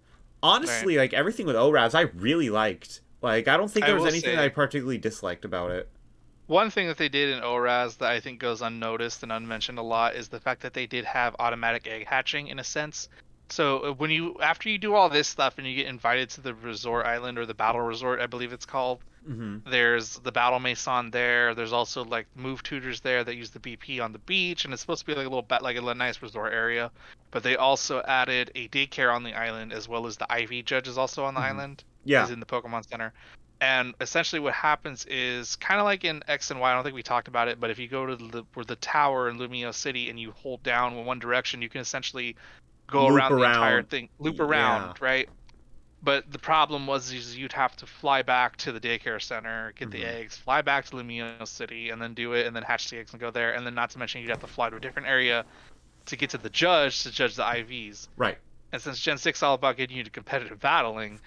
A: Honestly, like everything with ORAS, I really liked. Like, I don't think there was anything that I particularly disliked about it.
B: One thing that they did in ORAS that I think goes unnoticed and unmentioned a lot is the fact that they did have automatic egg hatching in a sense. So after you do all this stuff and you get invited to the resort island or the battle resort, I believe it's called.
A: Mm-hmm.
B: There's the battle mason there. There's also like move tutors there that use the BP on the beach, and it's supposed to be like a nice resort area. But they also added a daycare on the island, as well as the IV judge is also on the island.
A: Yeah,
B: is in the Pokemon Center. And essentially, what happens is kind of like in X and Y. I don't think we talked about it, but if you go to the tower in Lumio City and you hold down in one direction, you can essentially go around the entire thing, loop around, right? But the problem was you'd have to fly back to the daycare center, get the eggs, fly back to Lumio City, and then do it, and then hatch the eggs and go there. And then not to mention you'd have to fly to a different area to get to the judge to judge the IVs.
A: Right.
B: And since Gen 6 is all about getting you to competitive battling,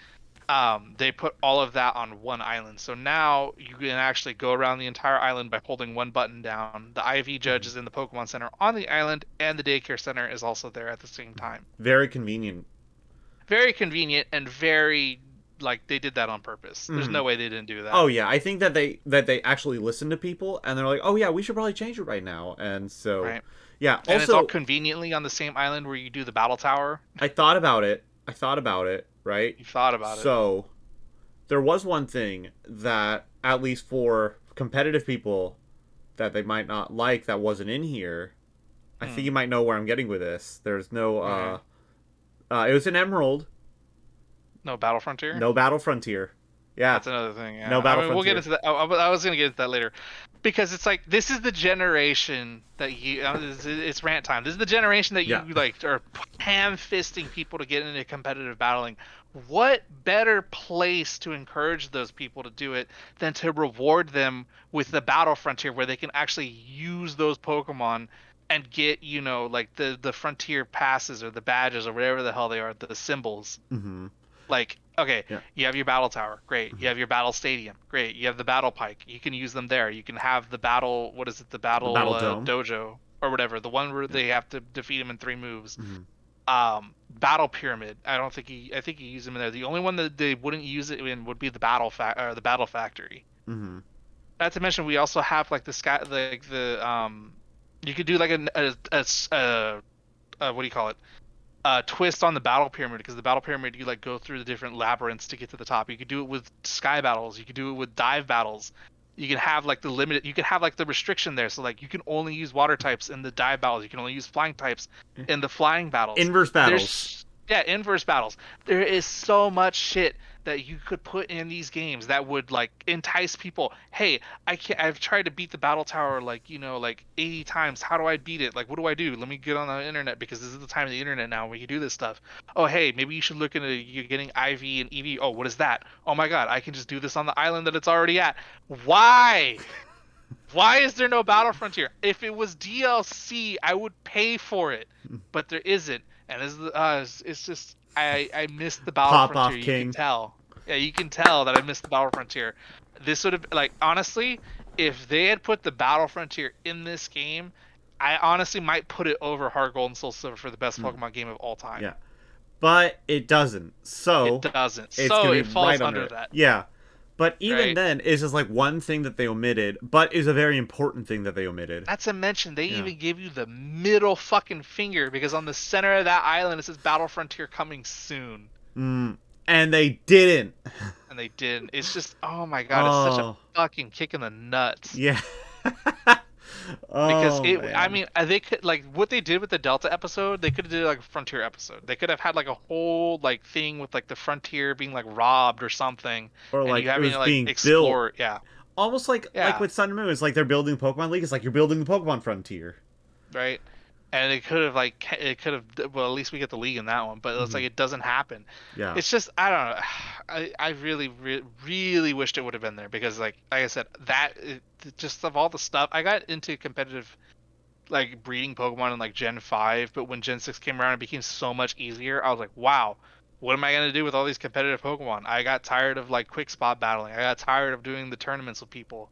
B: they put all of that on one island. So now you can actually go around the entire island by holding one button down. The IV judge is in the Pokemon Center on the island, and the daycare center is also there at the same time.
A: Very convenient.
B: Very convenient and very like they did that on purpose. There's no way they didn't do that.
A: Oh yeah, I think that they actually listened to people and they're like, oh yeah, we should probably change it right now. And so yeah.
B: And
A: also,
B: it's all conveniently on the same island where you do the battle tower.
A: I thought about it. Right?
B: You thought about it.
A: So there was one thing that, at least for competitive people, that they might not like that wasn't in here. I think you might know where I'm getting with this. There's no it was an Emerald.
B: No Battle Frontier?
A: No Battle Frontier. Yeah.
B: That's another thing. Yeah.
A: No Battle Frontier.
B: We'll get into that. I was going to get into that later. Because it's like, this is the generation that you... it's rant time. This is the generation that you like are ham-fisting people to get into competitive battling. What better place to encourage those people to do it than to reward them with the Battle Frontier, where they can actually use those Pokemon and get, like the frontier passes or the badges or whatever the hell they are, the symbols.
A: Mm-hmm.
B: Like, okay, you have your battle tower, great. You have your battle stadium, great. You have the battle pike, you can use them there. You can have the battle, the battle dojo or whatever, the one where they have to defeat him in 3 moves. Battle pyramid, I think you use them in there. The only one that they wouldn't use it in would be the battle factory. Not to mention, we also have like you could do like a what do you call it? Twist on the battle pyramid, because the battle pyramid, you like go through the different labyrinths to get to the top. You could do it with sky battles. You could do it with dive battles. You can have like you can have like the restriction there. So like you can only use water types in the dive battles. You can only use flying types in the flying battles.
A: Inverse battles.
B: Inverse battles. There is so much shit that you could put in these games that would like entice people. Hey, I've tried to beat the battle tower like 80 times. How do I beat it? Like, what do I do? Let me get on the internet, because this is the time of the internet now. We can do this stuff. Oh, hey, maybe you should look into you getting IV and EV. Oh, what is that? Oh my God, I can just do this on the island that it's already at. Why? Why is there no Battle Frontier? If it was DLC, I would pay for it, but there isn't. And it's just I missed the Battle Frontier. You can tell. Yeah, you can tell that I missed the Battle Frontier. This would have, like, honestly, if they had put the Battle Frontier in this game, I honestly might put it over Heart Gold and Soul Silver for the best Pokemon game of all time.
A: Yeah, but it doesn't. So
B: it doesn't. So it falls under that.
A: Yeah. But even then, it's just like one thing that they omitted, but is a very important thing that they omitted.
B: Not to mention, they even give you the middle fucking finger, because on the center of that island it says Battle Frontier coming soon.
A: And they didn't.
B: And they didn't. It's just, oh my God, it's such a fucking kick in the nuts.
A: Yeah.
B: Because I mean, they could, like, what they did with the Delta episode, they could have did like a Frontier episode. They could have had like a whole like thing with like the Frontier being like robbed or something,
A: or like
B: you having to like
A: being
B: explore.
A: Built. Yeah, almost like with Sun and Moon. It's like they're building Pokemon League. It's like you're building the Pokemon Frontier,
B: right? and it could have well, at least we get the league in that one, but it's like it doesn't happen.
A: Yeah.
B: It's just, I don't know. I really really wished it would have been there, because like I said, just of all the stuff I got into competitive like breeding Pokemon in like Gen 5, but when Gen 6 came around, it became so much easier. I was like, wow, what am I going to do with all these competitive Pokemon? I got tired of like quick spot battling. I got tired of doing the tournaments with people.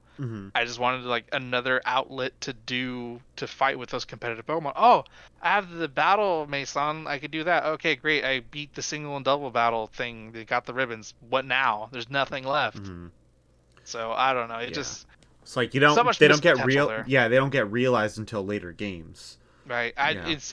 B: I just wanted like another outlet to fight with those competitive Pokemon. Oh, I have the battle Mason. I could do that. Okay, great. I beat the single and double battle thing. They got the ribbons. What now? There's nothing left. So I don't know. It just,
A: it's like they don't get they don't get realized until later games.
B: Right.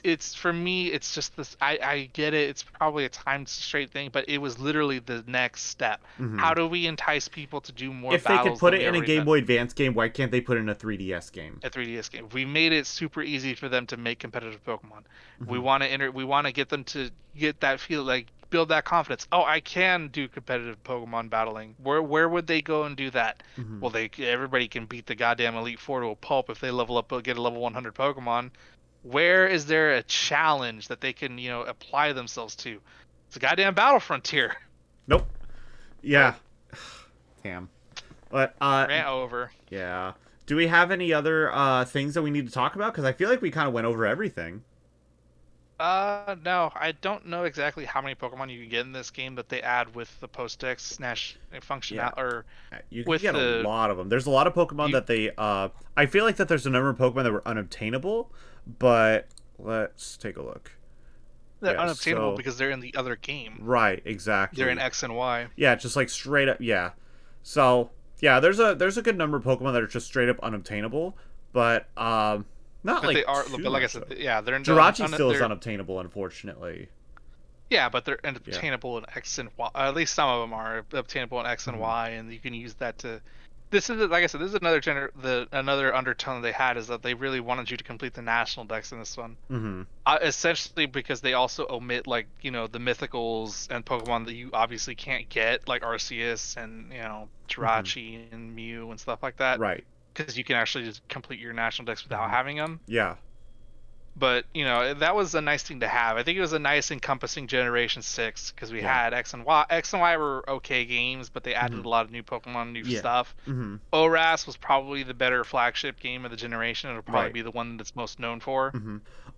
B: It's for me, it's just this, I get it. It's probably a time straight thing, but it was literally the next step. How do we entice people to do more
A: if
B: battles?
A: If they could put it in a Game Boy Advance game, why can't they put it in a 3DS game?
B: A 3DS game. We made it super easy for them to make competitive Pokemon. We want to get them to get that feel, like build that confidence. Oh, I can do competitive Pokemon battling. Where would they go and do that? Well, everybody can beat the goddamn Elite Four to a pulp if they level up, get a level 100 Pokemon. Where is there a challenge that they can, apply themselves to? It's a goddamn Battle Frontier.
A: Nope. Yeah. Damn. But
B: rant over.
A: Yeah. Do we have any other things that we need to talk about? Because I feel like we kind of went over everything.
B: No, I don't know exactly how many Pokemon you can get in this game that they add with the post-X Snash function.
A: Yeah.
B: Or
A: you can get a lot of them. There's a lot of Pokemon that they I feel like that there's a number of Pokemon that were unobtainable, but let's take a look.
B: They're unobtainable because they're in the other game.
A: Right, exactly.
B: They're in X and Y.
A: Yeah, just like straight up, yeah. So yeah, there's a good number of Pokemon that are just straight up unobtainable, but not like
B: they are,
A: too
B: but like I
A: much,
B: said,
A: though.
B: yeah, they're
A: Jirachi still is unobtainable, unfortunately.
B: Yeah, but they're obtainable in X and Y. At least some of them are obtainable in X and Y, and you can use that to. This is, like I said, this is another undertone they had, is that they really wanted you to complete the national dex in this one. Essentially because they also omit the mythicals and Pokemon that you obviously can't get, like Arceus and Jirachi and Mew and stuff like that.
A: Right.
B: Because you can actually just complete your national dex without having them.
A: Yeah.
B: But, that was a nice thing to have. I think it was a nice encompassing Generation 6, because we had X and Y. X and Y were okay games, but they added a lot of new Pokemon, new stuff. ORAS was probably the better flagship game of the generation. It'll probably be the one that's most known for.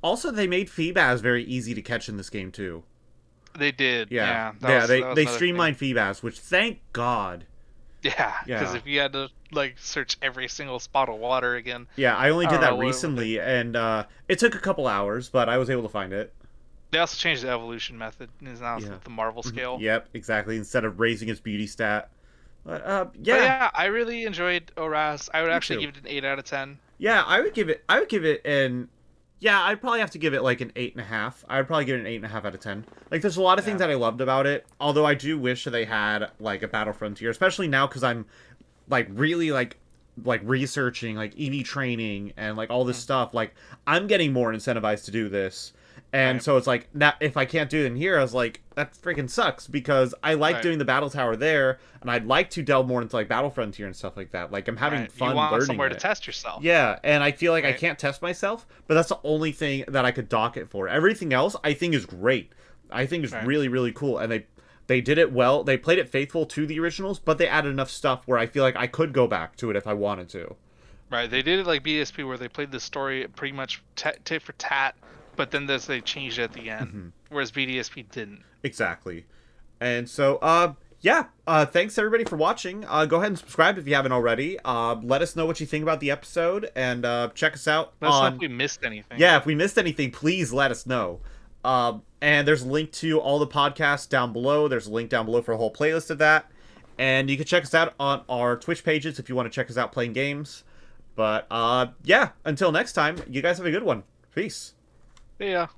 A: Also, they made Feebas very easy to catch in this game, too.
B: They did.
A: Yeah.
B: That
A: they streamlined Feebas, which, thank God.
B: Yeah, because if you had to search every single spot of water again.
A: Yeah, I only did that recently, and it took a couple hours, but I was able to find it.
B: They also changed the evolution method. It's now the Marvel scale.
A: Yep, exactly. Instead of raising its beauty stat. But
B: I really enjoyed ORAS. I would actually give it an 8 out of 10.
A: Yeah, I'd probably have to give it like an 8.5. I'd probably give it an 8.5 out of 10. Like, there's a lot of things that I loved about it. Although I do wish that they had like a Battle Frontier, especially now because I'm like really like researching like EV training and like all this stuff. Like, I'm getting more incentivized to do this. And so it's like, now if I can't do it in here, I was like, that freaking sucks, because I like doing the battle tower there, and I'd like to delve more into like Battle Frontier and stuff like that. Like, I'm having fun learning. You want
B: somewhere to test yourself.
A: Yeah, and I feel like I can't test myself, but that's the only thing that I could dock it for. Everything else I think is great. I think is really, really cool, and they did it well. They played it faithful to the originals, but they added enough stuff where I feel like I could go back to it if I wanted to.
B: Right, they did it like BSP, where they played the story pretty much tit for tat. But then they changed it at the end, whereas VDSP didn't.
A: Exactly. And so, thanks everybody for watching. Go ahead and subscribe if you haven't already. Let us know what you think about the episode, and check us out.
B: Let us know if we missed anything.
A: Yeah, if we missed anything, please let us know. And there's a link to all the podcasts down below. There's a link down below for a whole playlist of that. And you can check us out on our Twitch pages if you want to check us out playing games. But, until next time, you guys have a good one. Peace.
B: Yeah.